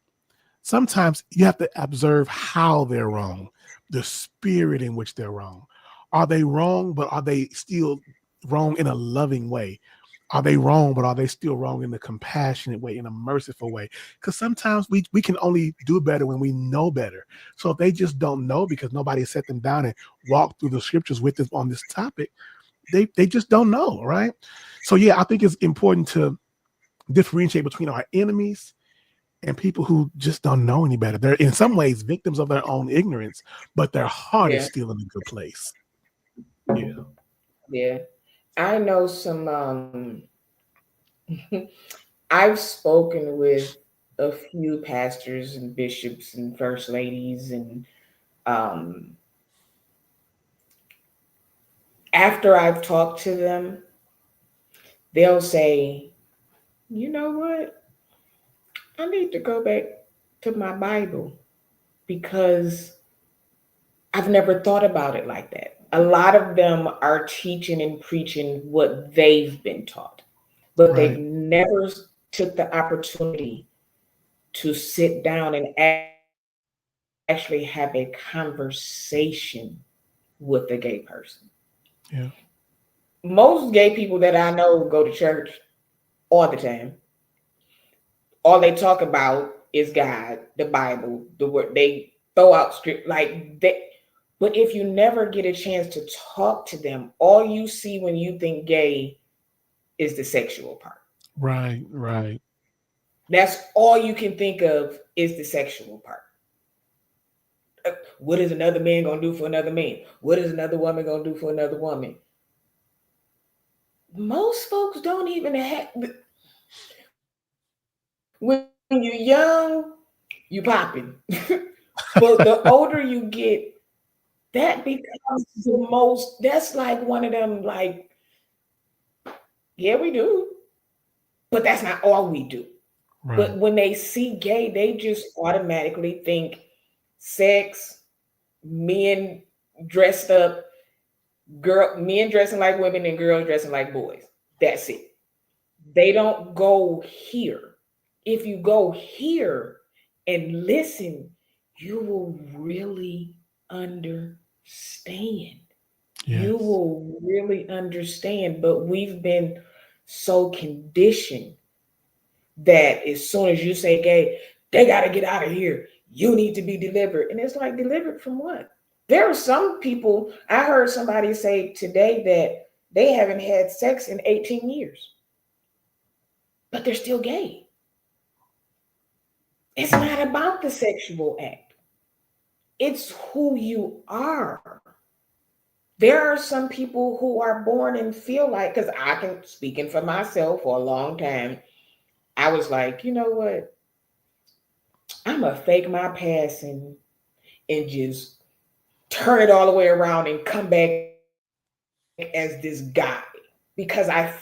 Sometimes you have to observe how they're wrong, the spirit in which they're wrong. Are they wrong, but are they still wrong in a loving way? Are they wrong, but are they still wrong in a compassionate way, in a merciful way? Because sometimes we can only do better when we know better. So if they just don't know because nobody set them down and walked through the scriptures with them on this topic, they just don't know, right? So yeah, I think it's important to differentiate between our enemies and people who just don't know any better. They're in some ways victims of their own ignorance, but their heart is Yeah, still in a good place. Yeah. yeah. I know some. I've spoken with a few pastors and bishops and first ladies, and um, after I've talked to them, they'll say, "You know what? I need to go back to my Bible because I've never thought about it like that." A lot of them are teaching and preaching what they've been taught, but they've Right. never took the opportunity to sit down and actually have a conversation with the gay person. Yeah. Most gay people that I know go to church all the time. All they talk about is God, the Bible, the word. They throw out script like that. But if you never get a chance to talk to them, all you see when you think gay is the sexual part. Right. Right. That's all you can think of is the sexual part. What is another man gonna do for another man? What is another woman gonna do for another woman? Most folks don't even have. When you're young, you popping. But the older you get, that becomes the most. That's like one of them. Like, yeah, we do, but that's not all we do. But Right. when they see gay, they just automatically think sex, men dressed up, men dressing like women, and girls dressing like boys. That's it. They don't go here. If you go here and listen, you will really understand. You Yes. will really understand. But we've been so conditioned that as soon as you say gay, they got to get out of here. You need to be delivered. And it's like, delivered from what? There are some people, I heard somebody say today that they haven't had sex in 18 years, but they're still gay. It's Mm. not about the sexual act, it's who you are. There are some people who are born and feel like, because I can, speaking for myself for a long time, I was like, you know what? I'm going to fake my past and just turn it all the way around and come back as this guy because I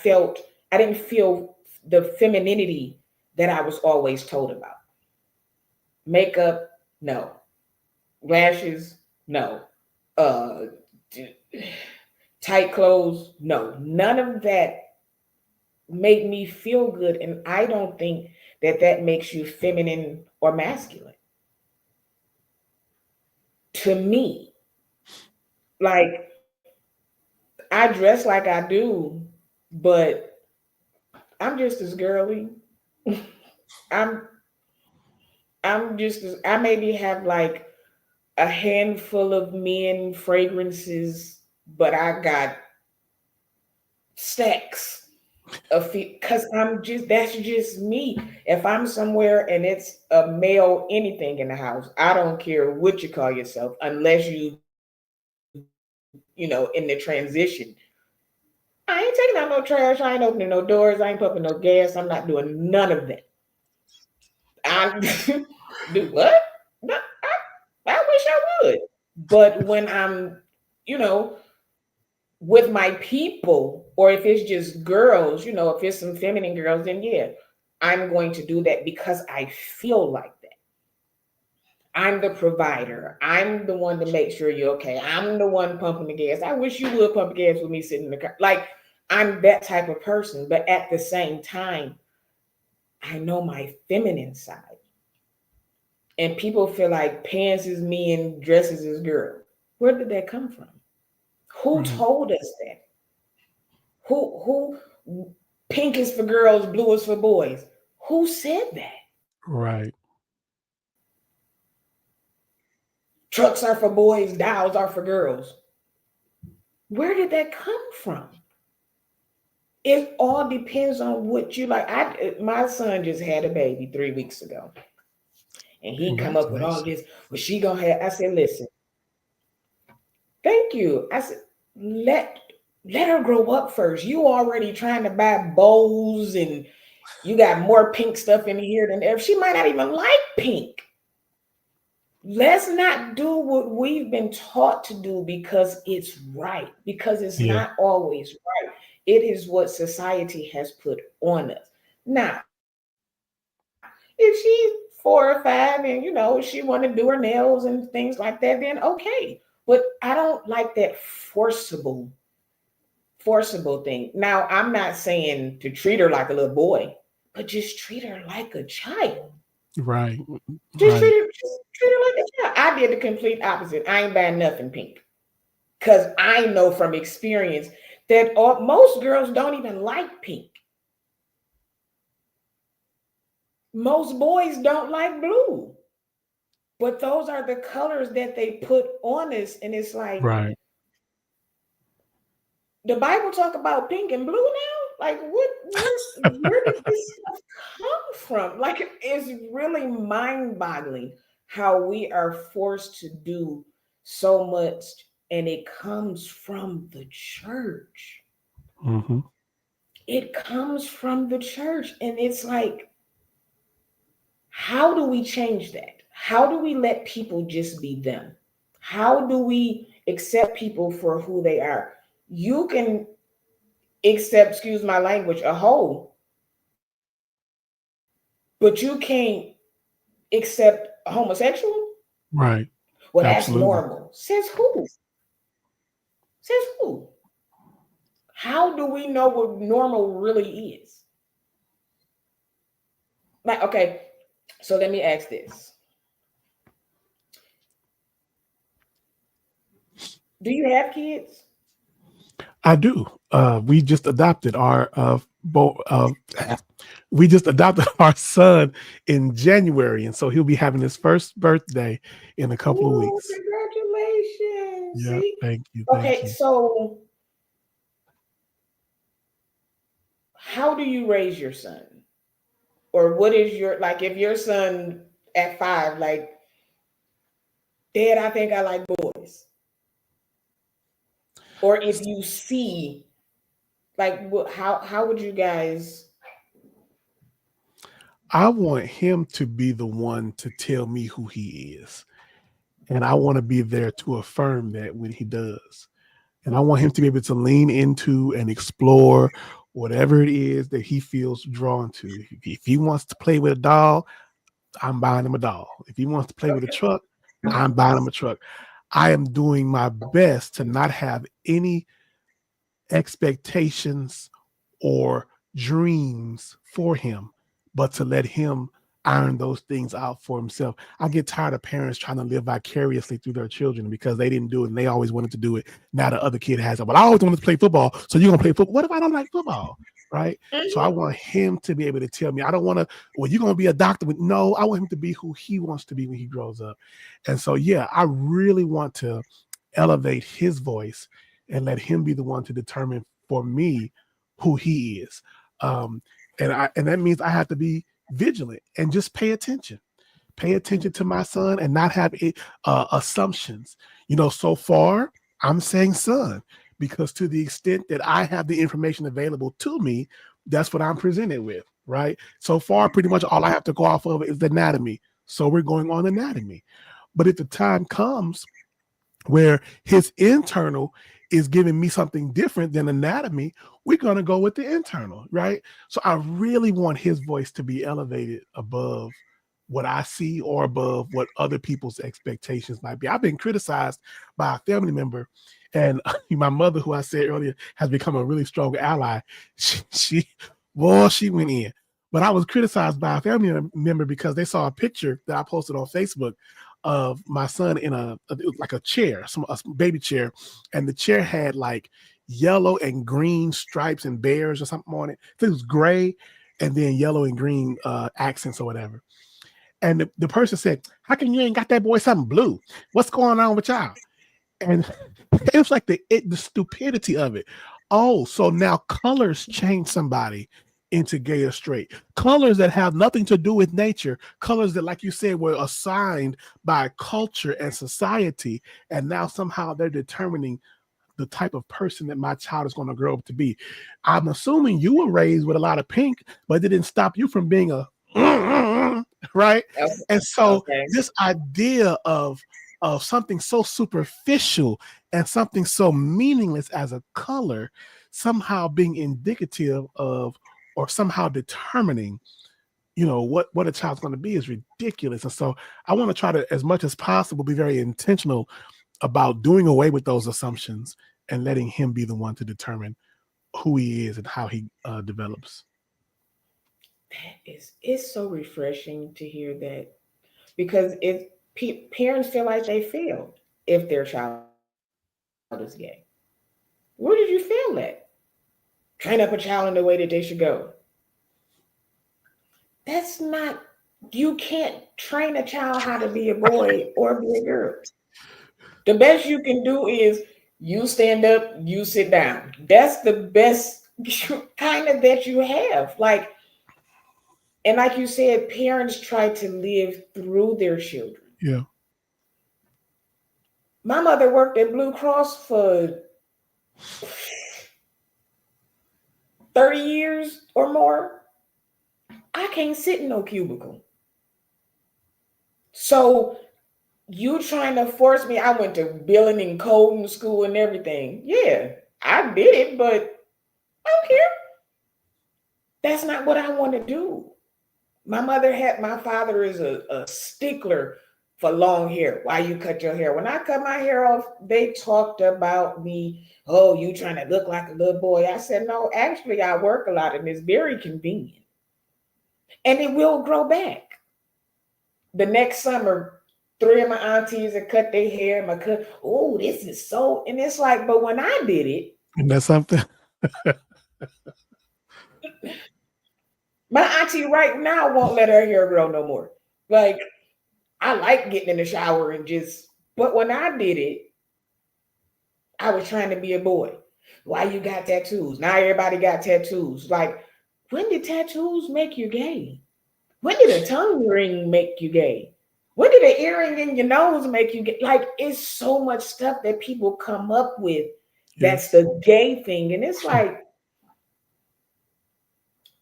didn't feel the femininity that I was always told about. Makeup, no. Lashes, no. Uh, tight clothes, no. None of that made me feel good, and I don't think that that makes you feminine or masculine. To me, like I dress like I do, but I'm just as girly. I'm I'm just as, I maybe have like a handful of men fragrances, but I got stacks of because I'm just that's just me. If I'm somewhere and it's a male anything in the house, I don't care what you call yourself, unless in the transition. I ain't taking out no trash. I ain't opening no doors. I ain't pumping no gas. I'm not doing none of that. I do what? No, I wish I would. But when I'm, you know, with my people, or if it's just girls, if it's some feminine girls, then yeah, I'm going to do that because I feel like that. I'm the provider. I'm the one to make sure you're okay. I'm the one pumping the gas. I wish you would pump the gas with me sitting in the car. Like, I'm that type of person. But at the same time, I know my feminine side. And people feel like pants is me and dresses is girl. Where did that come from? Who Right. told us that? Who pink is for girls, blue is for boys? Who said that? Right. Trucks are for boys, dials are for girls. Where did that come from? It all depends on what you like. My son just had a baby 3 weeks ago, and he come up with all this. Congratulations. Well, she gonna have. I said, listen, thank you. I said, let her grow up first. You already trying to buy bows, and you got more pink stuff in here than ever. She might not even like pink. Let's not do what we've been taught to do because it's right, because it's Yeah. not always right. It is what society has put on us. Now, if she's 4 or 5 and she want to do her nails and things like that, then okay. But I don't like that forcible thing. Now, I'm not saying to treat her like a little boy, but just treat her like a child. Right. Just Right. treat her like a child. I did the complete opposite. I ain't buying nothing pink because I know from experience that most girls don't even like pink. Most boys don't like blue, but those are the colors that they put on us, and it's like Right. the Bible talk about pink and blue now. Like, what? Where did this stuff come from? Like, it's really mind-boggling how we are forced to do so much, and it comes from the church. Hmm. It comes from the church, and it's like, how do we change that? How do we let people just be them? How do we accept people for who they are? You can accept, excuse my language, a hoe, but you can't accept a homosexual. Right. Well, that's Absolutely. normal. Says who? Says who? How do we know what normal really is? Like, okay, so let me ask this: do you have kids? I do. We just adopted our we just adopted our son in January, and so he'll be having his first birthday in a couple of Oh, weeks. congratulations! Yeah. See, Thank you. Thank okay, you. so how do you raise your son? Or what is your, like, if your son at 5, like, Dad, I think I like boys. Or if you see, like, how would you guys? I want him to be the one to tell me who he is. And I want to be there to affirm that when he does. And I want him to be able to lean into and explore whatever it is that he feels drawn to. If he wants to play with a doll, I'm buying him a doll. If he wants to play with a truck, I'm buying him a truck. I am doing my best to not have any expectations or dreams for him, but to let him iron those things out for himself. I get tired of parents trying to live vicariously through their children because they didn't do it and they always wanted to do it. Now the other kid has it. But I always wanted to play football, so you're gonna play football. What if I don't like football? Right. So I Mhm. want him to be able to tell me. I don't want to, well, you're gonna be a doctor. But no, I want him to be who he wants to be when he grows up. And so yeah, I really want to elevate his voice and let him be the one to determine for me who he is. Um, and that means I have to be vigilant and just pay attention. Pay attention to my son and not have assumptions. So far I'm saying son because to the extent that I have the information available to me, that's what I'm presented with. right? So far, pretty much all I have to go off of is the anatomy. So we're going on anatomy. But if the time comes where his internal is giving me something different than anatomy, we're going to go with the internal, right? So I really want his voice to be elevated above what I see or above what other people's expectations might be. I've been criticized by a family member, and my mother, who I said earlier, has become a really strong ally. She went in. But I was criticized by a family member because they saw a picture that I posted on Facebook of my son in like a chair, a baby chair, and the chair had like yellow and green stripes and bears or something on it. I think it was gray, and then yellow and green accents or whatever. And the person said, "How come you ain't got that boy something blue? What's going on with y'all?" And it was like the stupidity of it. Oh, so now colors change somebody into gay or straight. Colors that have nothing to do with nature. Colors that, like you said, were assigned by culture and society, and now somehow they're determining the type of person that my child is going to grow up to be. I'm assuming you were raised with a lot of pink, but it didn't stop you from being a right. Okay. And so Okay. this idea of something so superficial and something so meaningless as a color somehow being indicative of or somehow determining what a child's going to be is ridiculous. And so I want to try to, as much as possible, be very intentional about doing away with those assumptions and letting him be the one to determine who he is and how he develops. It's so refreshing to hear that because parents feel like they failed if their child is gay. Where did you fail at? Train up a child in the way that they should go. That's not. You can't train a child how to be a boy or be a girl. The best you can do is you stand up, you sit down. That's the best kind of that you have. And like you said, parents try to live through their children. Yeah. My mother worked at Blue Cross for 30 years or more. I can't sit in no cubicle. So you trying to force me? I went to billing and coding school and everything. Yeah, I did it, but I don't care. That's not what I want to do. My father is a stickler for long hair. Why you cut your hair? When I cut my hair off, they talked about me. Oh, you trying to look like a little boy. I said, no, actually, I work a lot and it's very convenient. And it will grow back. The next summer, three of my aunties had cut their hair. My cut, oh, this is so, and it's like, but when I did it, And that's something. my auntie right now won't let her hair grow no more. Like, I like getting in the shower and just, but when I did it, I was trying to be a boy. Why you got tattoos? Now everybody got tattoos. Like, when did tattoos make you gay? When did a tongue ring make you gay? When did an earring in your nose make you gay? Like, it's so much stuff that people come up with that's Yes. the gay thing. And it's like,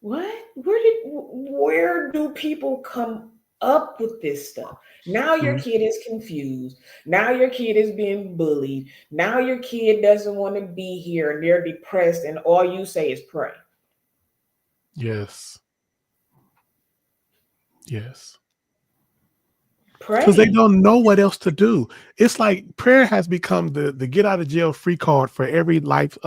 what? Where do people come up with this stuff? Now your Mhm. kid is confused. Now your kid is being bullied. Now your kid doesn't want to be here and they're depressed and all you say is pray. Yes. Yes. Because they Pray. don't know what else to do. It's like prayer has become the get out of jail free card for every life,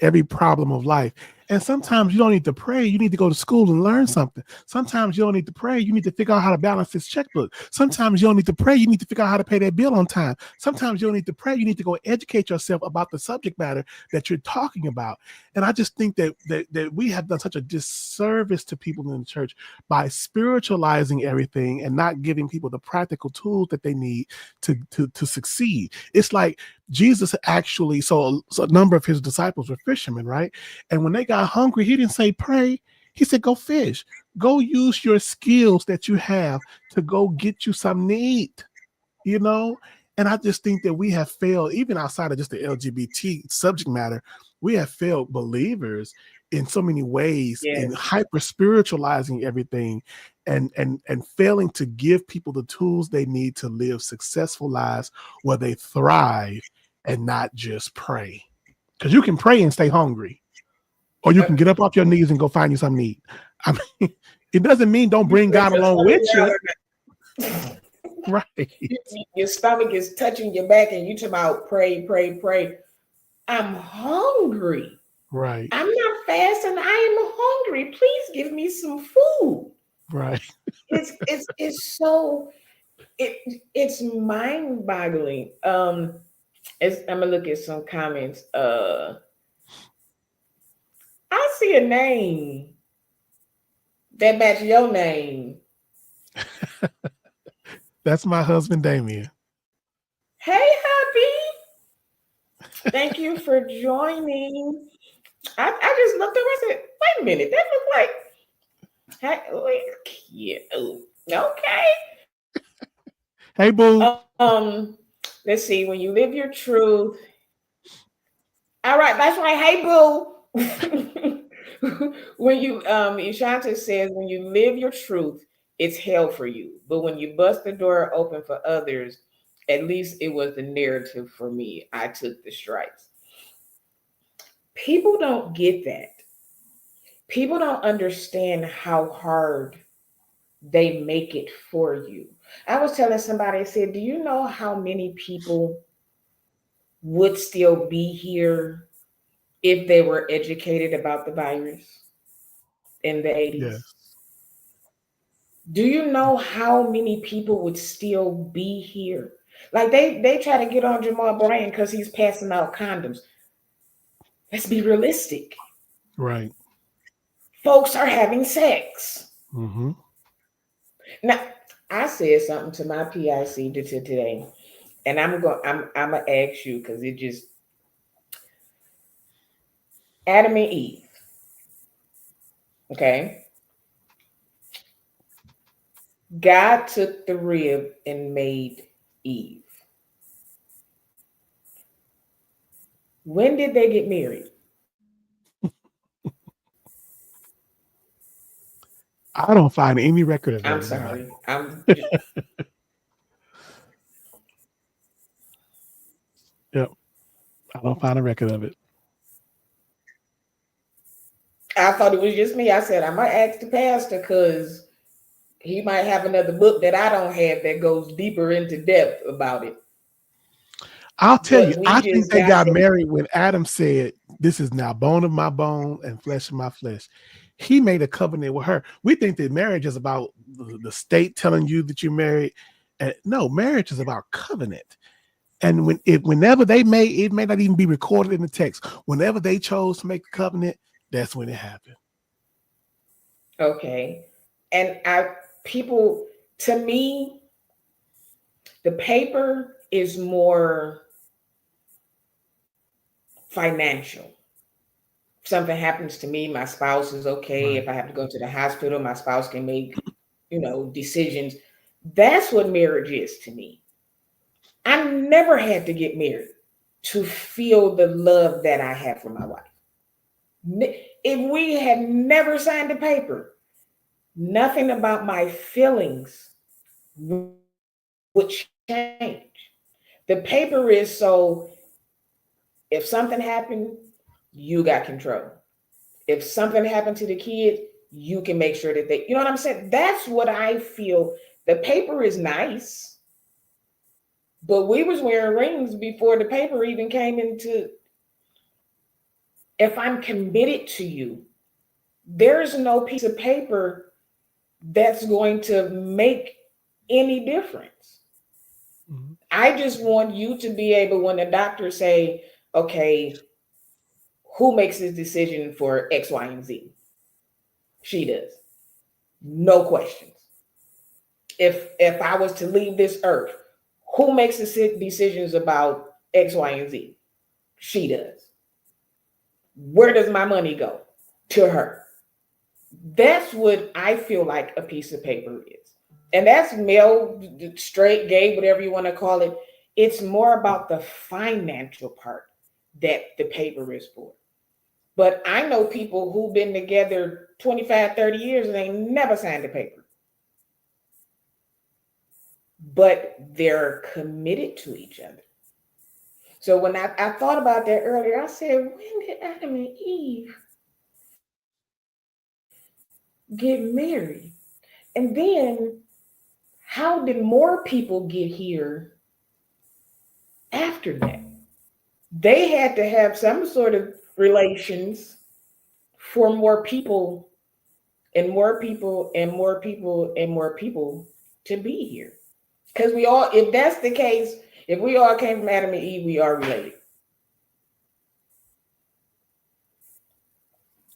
every problem of life. And sometimes you don't need to pray. You need to go to school and learn something. Sometimes you don't need to pray. You need to figure out how to balance this checkbook. Sometimes you don't need to pray. You need to figure out how to pay that bill on time. Sometimes you don't need to pray. You need to go educate yourself about the subject matter that you're talking about. And I just think that we have done such a disservice to people in the church by spiritualizing everything and not giving people the practical tools that they need to succeed. It's like Jesus actually, so a number of his disciples were fishermen, right? And when they got hungry, he didn't say pray. He said go fish. Go use your skills that you have to go get you something to eat, you know? And I just think that we have failed, even outside of just the LGBT subject matter, we have failed believers in so many ways in Yes. hyper spiritualizing everything and failing to give people the tools they need to live successful lives where they thrive and not just pray. Because you can pray and stay hungry, or you Uh, can get up off your knees and go find you something to eat. I mean, it doesn't mean don't you bring pray God for along with you. 24 hours. Right. Your stomach is touching your back, and you talk about pray, pray, pray. I'm hungry. Right. I'm not fasting. I am hungry. Please give me some food. Right. It's so it it's mind boggling. I'm gonna look at some comments. I see a name that match your name. That's my husband, Damien. Hey, hubby. Thank you for joining. I just looked over and said, wait a minute, that looks like wait, cute. Okay. Hey, boo. Let's see. When you live your truth, all right, that's right. Hey, boo. When you Ishanta says when you live your truth, it's hell for you. But when you bust the door open for others, at least it was the narrative for me. I took the stripes. People don't get that. People don't understand how hard they make it for you. I was telling somebody, I said, do you know how many people would still be here if they were educated about the virus in the 80s? Yes. Do you know how many people would still be here? Like they try to get on Jamal Bryant because he's passing out condoms. Let's be realistic. Right. Folks are having sex. Mm-hmm. Now, I said something to my PIC today, and I'm gonna ask you because it just Adam and Eve. Okay, God took the rib and made Eve. When did they get married? I don't find any record of that I'm in the Bible. sorry. Yep. I don't find a record of it. I thought it was just me. I said I might ask the pastor because he might have another book that I don't have that goes deeper into depth about it. I'll tell you, But we I think just they got got the married when Adam said, "This is now bone of my bone and flesh of my flesh." He made a covenant with her. We think that marriage is about the state telling you that you're married. And no, marriage is about covenant. And whenever they made it, may not even be recorded in the text. Whenever they chose to make a covenant, that's when it happened. okay. And I people to me, the paper is more financial. If something happens to me, my spouse is okay. Right. If I have to go to the hospital, my spouse can make, decisions. That's what marriage is to me. I never had to get married to feel the love that I have for my wife. If we had never signed the paper, nothing about my feelings would change. The paper is so if something happened, you got control. If something happened to the kids, you can make sure that you know what I'm saying? That's what I feel. The paper is nice, but we was wearing rings before the paper even came into. If I'm committed to you, there's no piece of paper that's going to make any difference. Mhm. I just want you to be able, when the doctor say, okay, who makes this decision for X, Y, and Z? She does. No questions. If I was to leave this earth, who makes the decisions about X, Y, and Z? She does. Where does my money go? To her. That's what I feel like a piece of paper is. And that's male, straight, gay, whatever you want to call it. It's more about the financial part that the paper is for. But I know people who've been together 25, 30 years and they never signed a paper, but they're committed to each other. So when I thought about that earlier, I said, when did Adam and Eve get married? And then how did more people get here after that? They had to have some sort of relations for more people and more people and more people and more people to be here. Because we all, if that's the case, if we all came from Adam and Eve, we are related.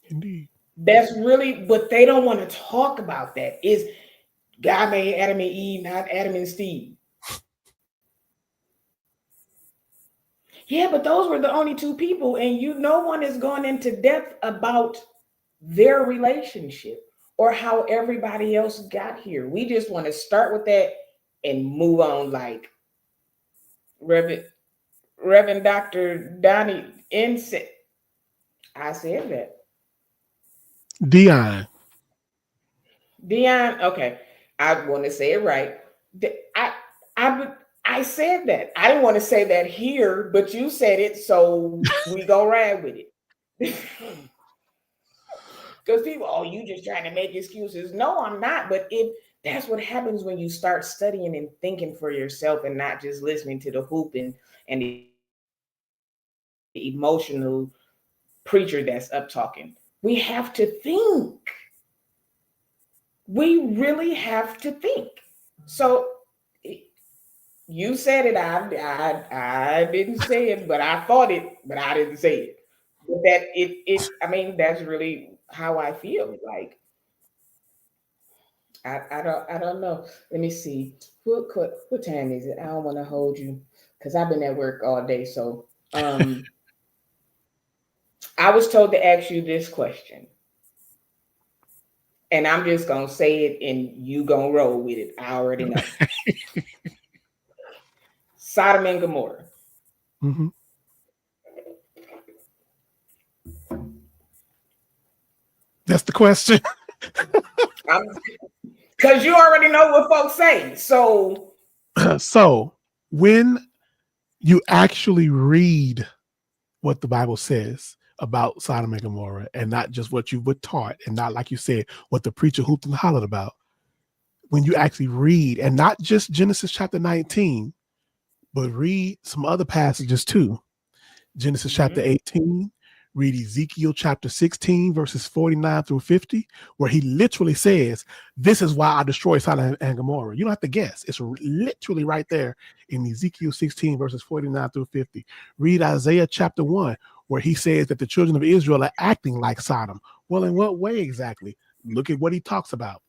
Indeed. That's really, but they don't want to talk about that. Is God made Adam and Eve, not Adam and Steve. Yeah, but those were the only two people, and no one is going into depth about their relationship or how everybody else got here. We just want to start with that and move on, like Reverend Dr. Donnie Inset. I said that. Dion. Dion, okay. I want to say it right. I I said that. I didn't want to say that here, but you said it, so we go ride with it. Because people, oh, you just trying to make excuses. No, I'm not. But if that's what happens when you start studying and thinking for yourself and not just listening to the hooping and the emotional preacher that's up talking. We have to think. We really have to think. So you said it. I didn't say it, but I thought it, but I didn't say it. But that it. I mean, that's really how I feel. Like I don't know. Let me see. What time is it? I don't want to hold you because I've been at work all day. So I was told to ask you this question, and I'm just gonna say it, and you gonna roll with it. I already know. Sodom and Gomorrah. Mm-hmm. That's the question. Because you already know what folks say. So So when you actually read what the Bible says about Sodom and Gomorrah, and not just what you were taught, and not, like you said, what the preacher hooped and hollered about, when you actually read, and not just Genesis chapter 19, but read some other passages too. Genesis chapter mhm. 18, read Ezekiel chapter 16, verses 49 through 50, where he literally says, this is why I destroy Sodom and Gomorrah. You don't have to guess. It's literally right there in Ezekiel 16, verses 49 through 50. Read Isaiah chapter 1, where he says that the children of Israel are acting like Sodom. Well, in what way exactly? Look at what he talks about.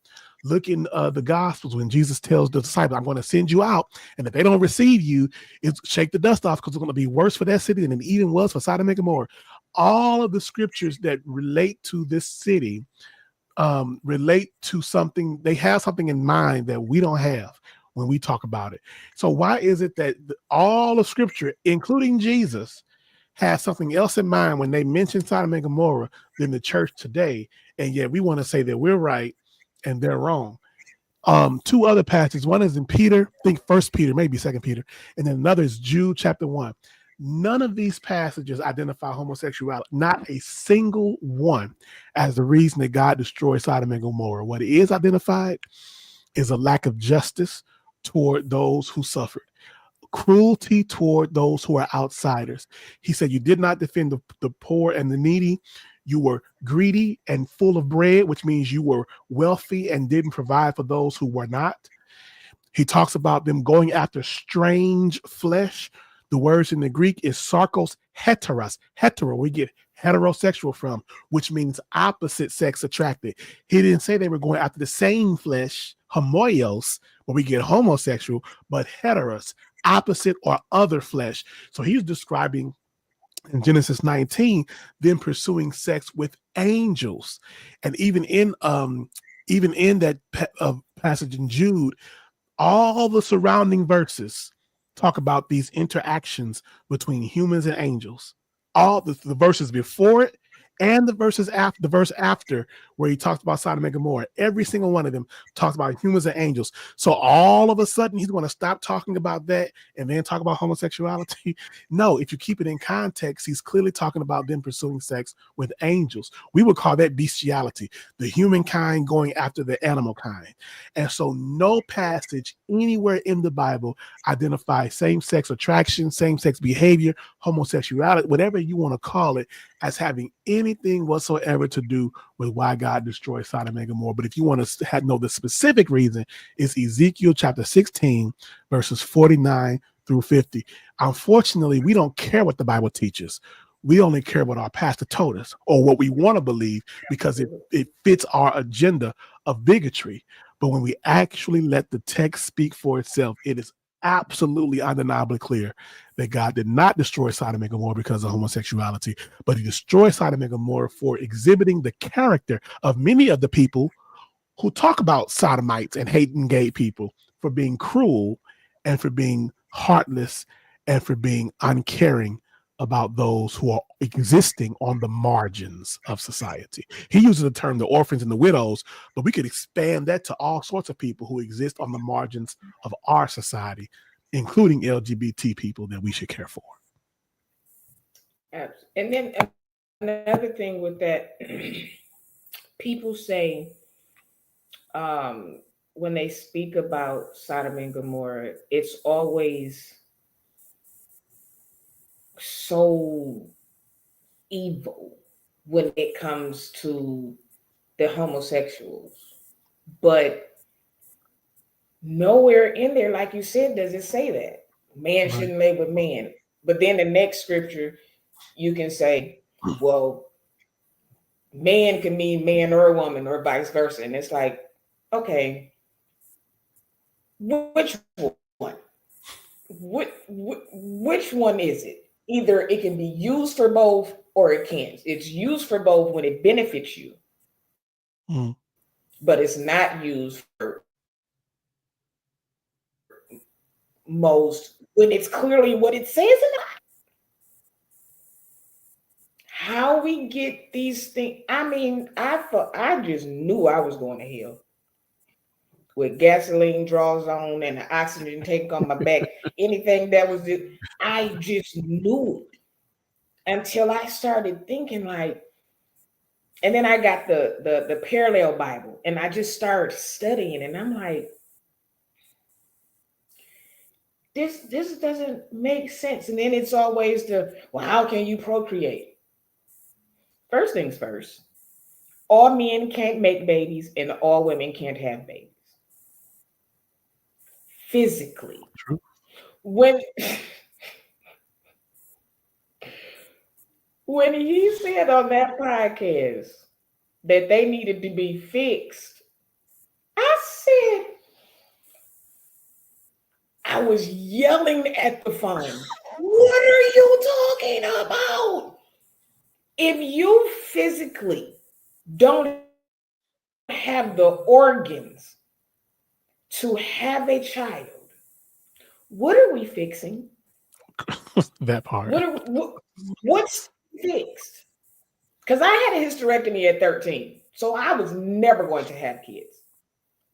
Look in the Gospels when Jesus tells the disciples, I'm going to send you out. And if they don't receive you, it's shake the dust off because it's going to be worse for that city than it even was for Sodom and Gomorrah. All of the scriptures that relate to this city relate to something. They have something in mind that we don't have when we talk about it. So why is it that all of scripture, including Jesus, has something else in mind when they mention Sodom and Gomorrah than the church today? And yet we want to say that we're right and they're wrong. Two other passages. One is in Peter, I think First Peter, maybe Second Peter, and then another is Jude chapter 1. None of these passages identify homosexuality, not a single one, as the reason that God destroyed Sodom and Gomorrah. What is identified is a lack of justice toward those who suffered, cruelty toward those who are outsiders. He said, you did not defend the poor and the needy. You were greedy and full of bread, which means you were wealthy and didn't provide for those who were not. He talks about them going after strange flesh. The words in the Greek is sarkos heteros. Hetero, we get heterosexual from, which means opposite sex attracted. He didn't say they were going after the same flesh, homoios, where we get homosexual, but heteros, opposite or other flesh. So he's describing in Genesis 19 them pursuing sex with angels. And even in that passage in Jude, all the surrounding verses talk about these interactions between humans and angels. All the verses before it and the verse after, where he talks about Sodom and Gomorrah. Every single one of them talks about humans and angels. So all of a sudden, he's going to stop talking about that and then talk about homosexuality. No, if you keep it in context, he's clearly talking about them pursuing sex with angels. We would call that bestiality, the humankind going after the animal kind. And so, no passage anywhere in the Bible identifies same-sex attraction, same-sex behavior, homosexuality, whatever you want to call it, as having anything whatsoever to do with why God destroyed Sodom and Gomorrah. But if you want to know the specific reason, it's Ezekiel chapter 16, verses 49 through 50. Unfortunately, we don't care what the Bible teaches. We only care what our pastor told us or what we want to believe because it fits our agenda of bigotry. But when we actually let the text speak for itself, it is absolutely undeniably clear that God did not destroy Sodom and Gomorrah because of homosexuality, but he destroyed Sodom and Gomorrah for exhibiting the character of many of the people who talk about sodomites and hating gay people, for being cruel and for being heartless and for being uncaring about those who are existing on the margins of society. He uses the term the orphans and the widows, but we could expand that to all sorts of people who exist on the margins of our society, including LGBT people that we should care for. And then another thing with that, people say, um, when they speak about Sodom and Gomorrah, it's always so evil when it comes to the homosexuals. But nowhere in there, like you said, does it say that man Right. shouldn't lay with man. But then the next scripture, you can say, well, man can mean man or woman or vice versa. And it's like, okay, which one? Which one is it? Either it can be used for both or it can't. It's used for both when it benefits you, Mm. but it's not used for most when it's clearly what it says in the Bible. How we get these things? I mean, I just knew I was going to hell with gasoline draws on and the oxygen tank on my back. Anything that was just, I just knew it until I started thinking like, and then I got the parallel Bible and I just started studying and I'm like, this doesn't make sense. And then it's always well, how can you procreate? First things first, all men can't make babies and all women can't have babies physically. True. When when he said on that podcast that they needed to be fixed, I said, I was yelling at the phone. What are you talking about? If you physically don't have the organs to have a child, what are we fixing? That part. What's fixed? Because I had a hysterectomy at 13, so I was never going to have kids.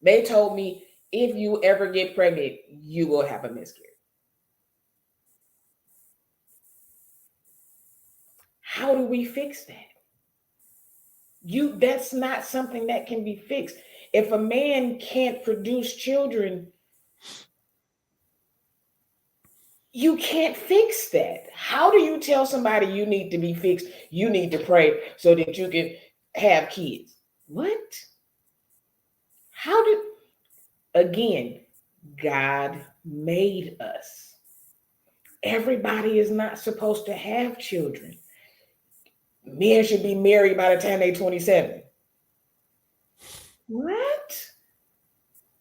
They told me if you ever get pregnant, you will have a miscarriage. How do we fix that? That's not something that can be fixed. If a man can't produce children, you can't fix that. How do you tell somebody you need to be fixed? You need to pray so that you can have kids. What? How did again, God made us. Everybody is not supposed to have children. Men should be married by the time they're 27. What?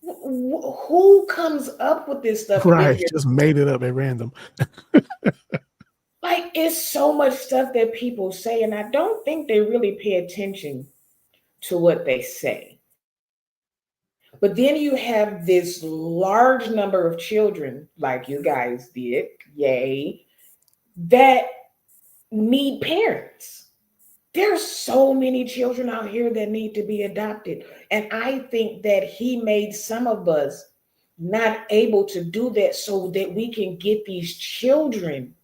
Who comes up with this stuff? And then Right. you're Just made it up at random. like, it's so much stuff that people say, and I don't think they really pay attention to what they say. But then you have this large number of children, like you guys did, yay, that need parents. There's so many children out here that need to be adopted. And I think that he made some of us not able to do that so that we can get these children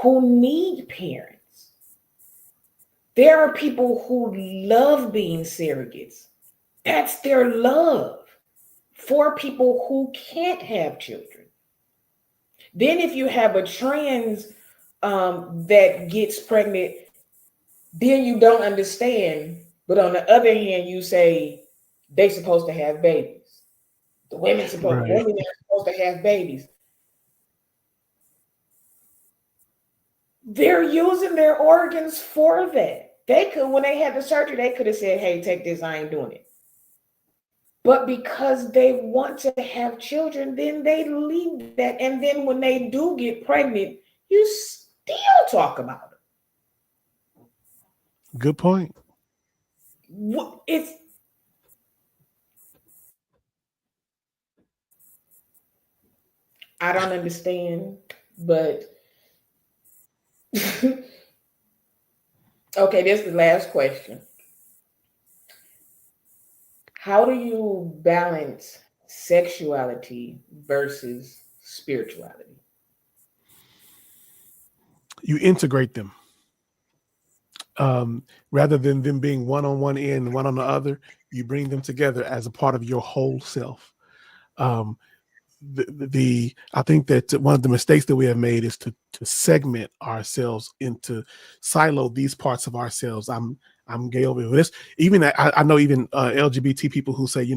who need parents. There are people who love being surrogates. That's their love for people who can't have children. Then, if you have a trans that gets pregnant, then you don't understand. But on the other hand, you say they supposed to have babies. The Right. women are supposed to have babies. They're using their organs for that. They could, when they had the surgery, they could have said, "Hey, take this. I ain't doing it." But because they want to have children, then they leave that. And then when they do get pregnant, you still talk about Good point. it. It's, I don't understand, but okay, this is the last question. How do you balance sexuality versus spirituality? You integrate them, rather than them being one on one end and one on the other. You bring them together as a part of your whole self. Um, the I think that one of the mistakes that we have made is to segment ourselves into silo these parts of ourselves. I'm gay over this. Even I know even LGBT people who say,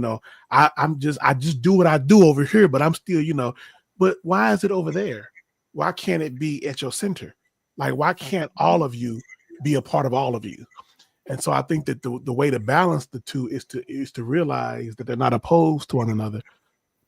I just do what I do over here, but I'm still, but why is it over there? Why can't it be at your center? Like, why can't all of you be a part of all of you? And so I think that the way to balance the two is to realize that they're not opposed to one another,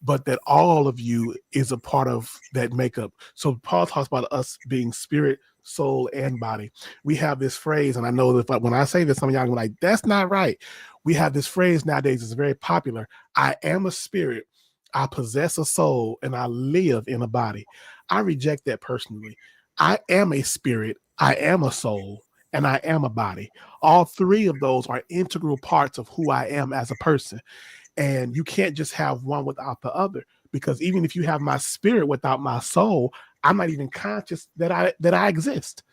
but that all of you is a part of that makeup. So Paul talks about us being spirit, soul, and body. We have this phrase, and I know that when I say this, some of y'all are like, that's not right. We have this phrase nowadays, it's very popular. I am a spirit, I possess a soul, and I live in a body. I reject that personally. I am a spirit, I am a soul, and I am a body. All three of those are integral parts of who I am as a person, and you can't just have one without the other, because even if you have my spirit without my soul, I'm not even conscious that I exist.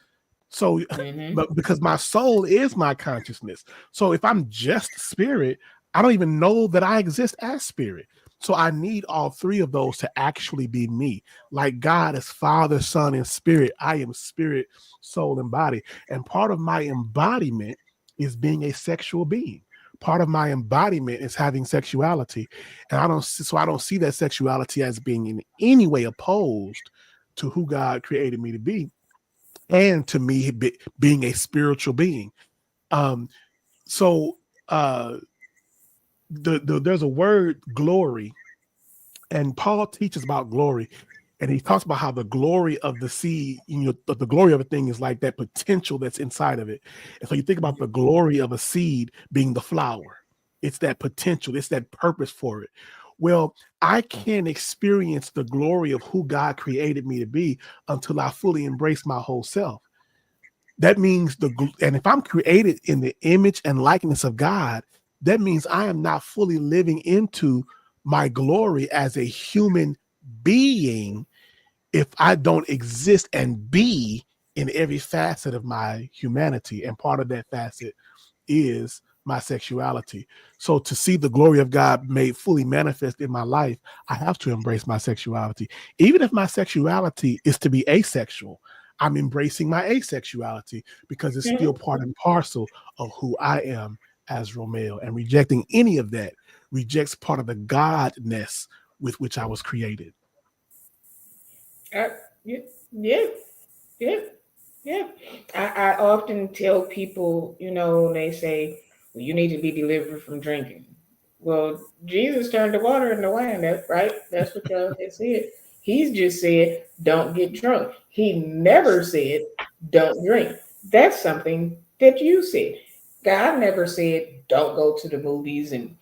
So, Mm-hmm. but because my soul is my consciousness. So if I'm just spirit, I don't even know that I exist as spirit. So I need all three of those to actually be me. Like God is Father, Son, and Spirit. I am spirit, soul, and body. And part of my embodiment is being a sexual being. Part of my embodiment is having sexuality. And I don't see that sexuality as being in any way opposed to who God created me to be, and to me being a spiritual being. Um, so uh, there's a word, glory, and Paul teaches about glory, and he talks about how the glory of the seed, the glory of a thing is like that potential that's inside of it. And so you think about the glory of a seed being the flower. It's that potential, it's that purpose for it. Well, I can't experience the glory of who God created me to be until I fully embrace my whole self. That means and if I'm created in the image and likeness of God, that means I am not fully living into my glory as a human being if I don't exist and be in every facet of my humanity. And part of that facet is my sexuality. So to see the glory of God made fully manifest in my life, I have to embrace my sexuality. Even if my sexuality is to be asexual, I'm embracing my asexuality because it's still Mm-hmm. part and parcel of who I am as Romeo. And rejecting any of that rejects part of the godness with which I was created. Uh, yeah, yeah, yeah, yeah. I often tell people, they say, well, you need to be delivered from drinking. Well, Jesus turned the water into wine, right? That's what y'all had said. He's just said, don't get drunk. He never said, don't drink. That's something that you said. God never said, don't go to the movies and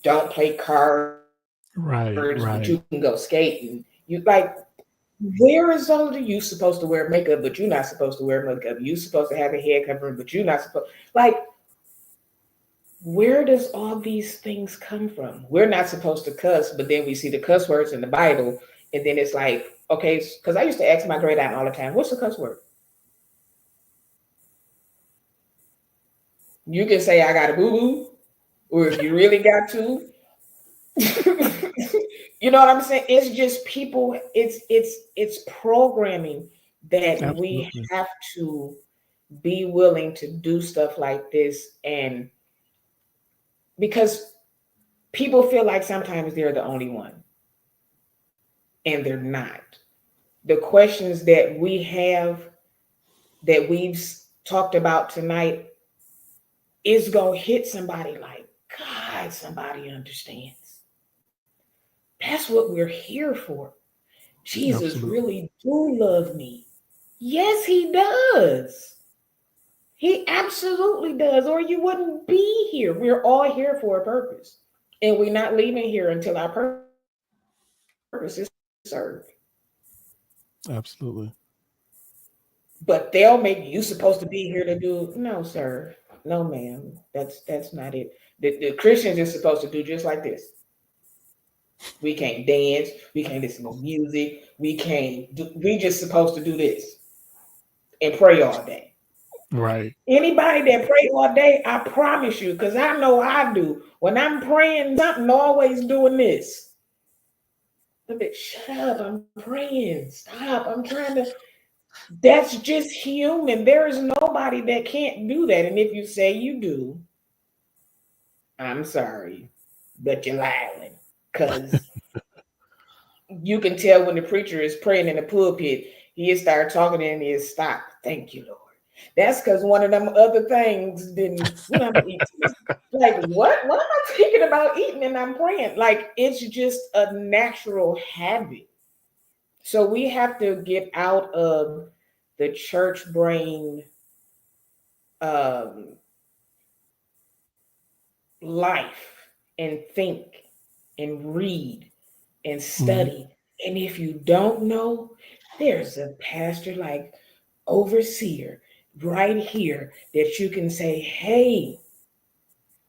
don't play cards, but you can go Right, skating. right. You like, no. Where is all of the you supposed to wear makeup, but you're not supposed to wear makeup? You supposed to have a head covering, but you're not supposed like where does all these things come from? We're not supposed to cuss, but then we see the cuss words in the Bible, and then it's like, okay, because I used to ask my great aunt all the time, what's the cuss word? You can say I got a boo boo, or if you really got to, you know what I'm saying? It's just people, it's programming that we Absolutely. have to be willing to do stuff like this, and because people feel like sometimes they're the only one, and they're not. The questions that we have that we've talked about tonight is going to hit somebody like, God, somebody understands. That's what we're here for. Jesus Absolutely. really do love me. Yes, he does. He absolutely does, or you wouldn't be here. We're all here for a purpose. And we're not leaving here until our purpose is served. Absolutely. But they'll make you supposed to be here to do no, sir. No, ma'am. That's not it. The Christians are supposed to do just like this. We can't dance. We can't listen to music. We can't do. We just supposed to do this and pray all day. Right. Anybody that pray all day, I promise you, because I know I do. When I'm praying, something always doing this. A bit, shut up. I'm praying. Stop. I'm trying to. That's just human. There is nobody that can't do that. And if you say you do, I'm sorry, but you're lying. Because you can tell when the preacher is praying in the pulpit, he'll start talking and he'll stop. Thank you, Lord. That's because one of them other things didn't, what I'm gonna eat this. Like, what? What am I thinking about eating and I'm praying? Like, it's just a natural habit. So we have to get out of the church brain um, life and think and read and Mhm. study. And if you don't know, there's a pastor like overseer right here that you can say, hey,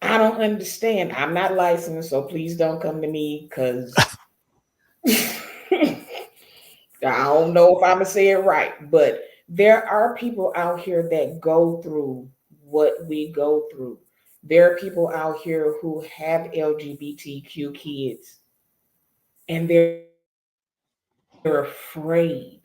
I don't understand. I'm not licensed, so please don't come to me because I don't know if I'm gonna say it right. But there are people out here that go through what we go through. There are people out here who have LGBTQ kids and they're afraid.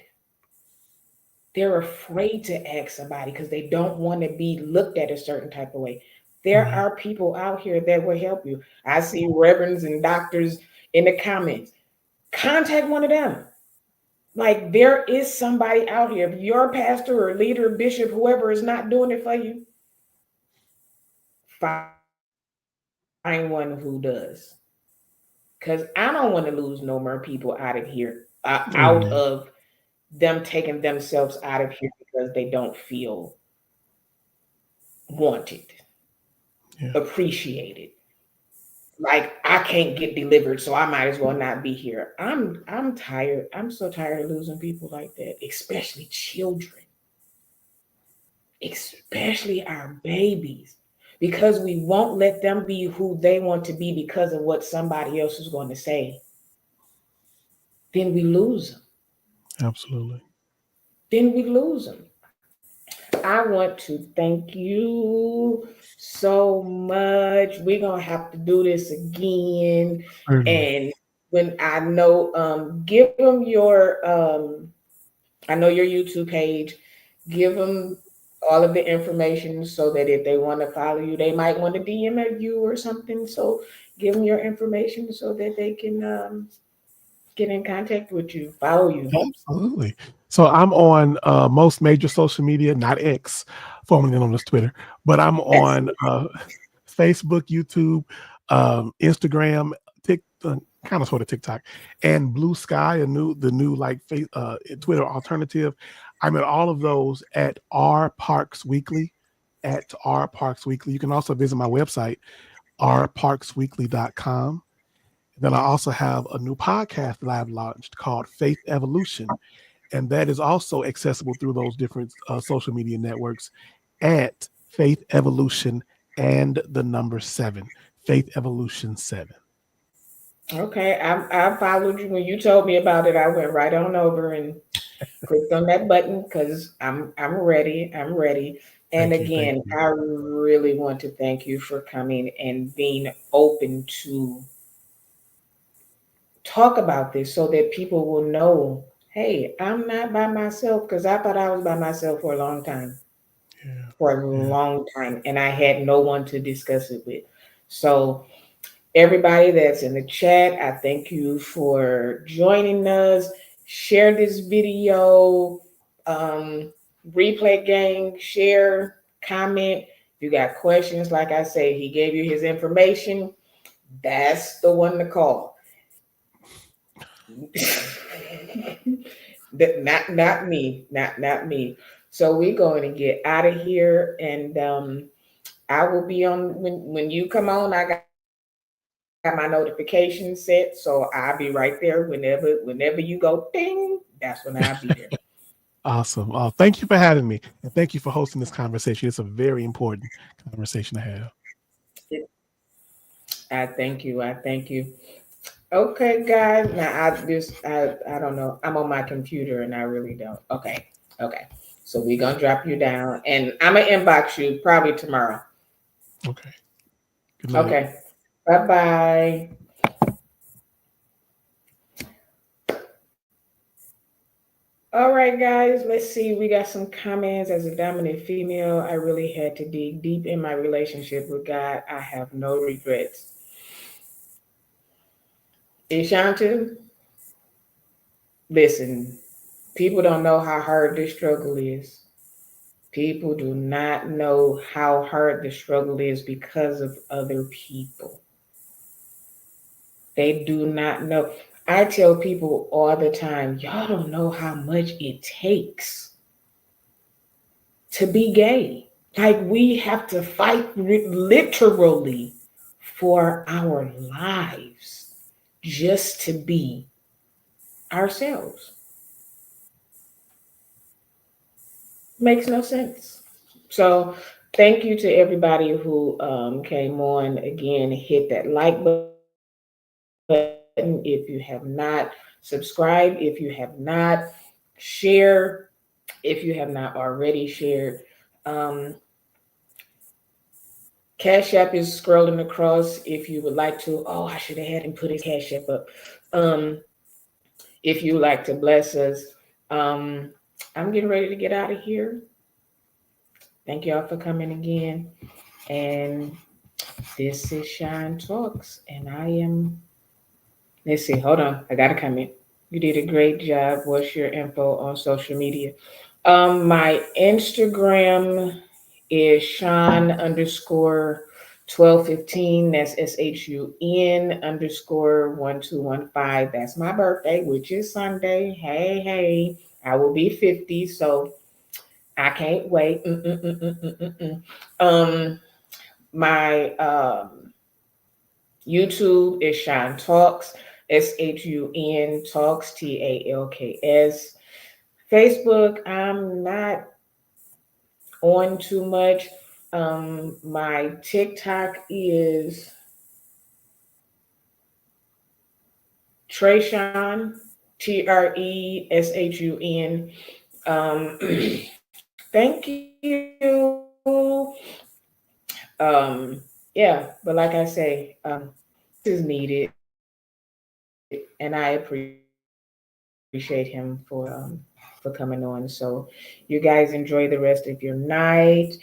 They're afraid to ask somebody because they don't want to be looked at a certain type of way. There are people Right. out here that will help you. I see reverends and doctors in the comments. Contact one of them. Like there is somebody out here. If your pastor or leader, bishop, whoever is not doing it for you, find one who does. Because I don't want to lose no more people out of here, out of Amen. them taking themselves out of here because they don't feel wanted, Yeah. appreciated. Like I can't get delivered, so I might as well not be here. I'm tired. I'm so tired of losing people like that, especially children, especially our babies, because we won't let them be who they want to be because of what somebody else is going to say. Then we lose them. Absolutely. Then we lose them. I want to thank you so much. We're gonna have to do this again. Certainly. And when I know, give them your, I know your YouTube page. Give them all of the information so that if they want to follow you, they might want to DM you or something. So give them your information so that they can get in contact with you, follow you. Absolutely. So I'm on most major social media, not X, formerly known as Twitter, but I'm That's on Facebook, YouTube, Instagram, kind of sort of TikTok, and Blue Sky, the new like Twitter alternative. I'm at all of those at R Parks Weekly, at R Parks Weekly. You can also visit my website, rparksweekly.com. Then I also have a new podcast that I've launched called Faith Evolution, and that is also accessible through those different social media networks at Faith Evolution and the number seven, Faith Evolution 7. Okay, I followed you when you told me about it. I went right on over and clicked on that button because I'm ready. I'm ready. And Thank you. Thank again, you. I really want to thank you for coming and being open to talk about this so that people will know, hey, I'm not by myself because I thought I was by myself for a long time, Yeah. for a Yeah. long time, and I had no one to discuss it with. So everybody that's in the chat, I thank you for joining us. Share this video, um, replay gang, share, comment. If you got questions, like I say, he gave you his information. That's the one to call. That not me, not me. So we're going to get out of here, and I will be on when you come on. I got my notifications set, so I'll be right there whenever you go ding. That's when I'll be there. Awesome. Thank you for having me. And thank you for hosting this conversation. It's a very important conversation to have. I thank you. I thank you. Okay, guys. Now I don't know. I'm on my computer and I really don't. Okay. Okay. So we're gonna drop you down and I'm gonna inbox you probably tomorrow. Okay. Good night. Okay. Bye bye. All right, guys. Let's see. We got some comments. As a dominant female, I really had to dig deep in my relationship with God. I have no regrets. Ishanta, listen. People don't know how hard this struggle is. People do not know how hard the struggle is because of other people. They do not know. I tell people all the time, y'all don't know how much it takes to be gay. Like we have to fight literally for our lives just to be ourselves. Makes no sense. So, thank you to everybody who came on. Again, hit that like button if you have not, subscribe if you have not, share if you have not already shared. Um, Cash App is scrolling across if you would like to. Oh, I should have had him put his Cash App up. Um, if you would like to bless us. Um, I'm getting ready to get out of here. Thank y'all for coming again. And this is Shine Talks. And I am, let's see, hold on. I got to come in. You did a great job. What's your info on social media? My Instagram is Sean underscore 1215. That's SHUN underscore 1215. That's my birthday, which is Sunday. Hey, hey. I will be 50, so I can't wait. My YouTube is Shine Talks, SHUN Talks, TALKS. Facebook, I'm not on too much. My TikTok is Treshun, TRESHUN. Thank you. Yeah, but like I say, is needed, and I appreciate him for coming on. So you guys enjoy the rest of your night.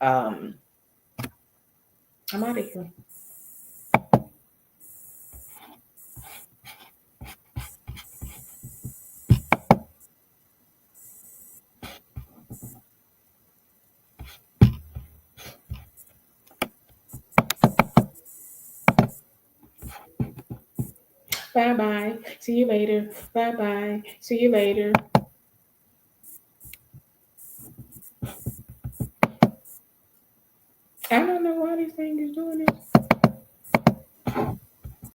Um, I'm out of here. Bye bye. See you later. Bye bye. See you later. I don't know why this thing is doing this.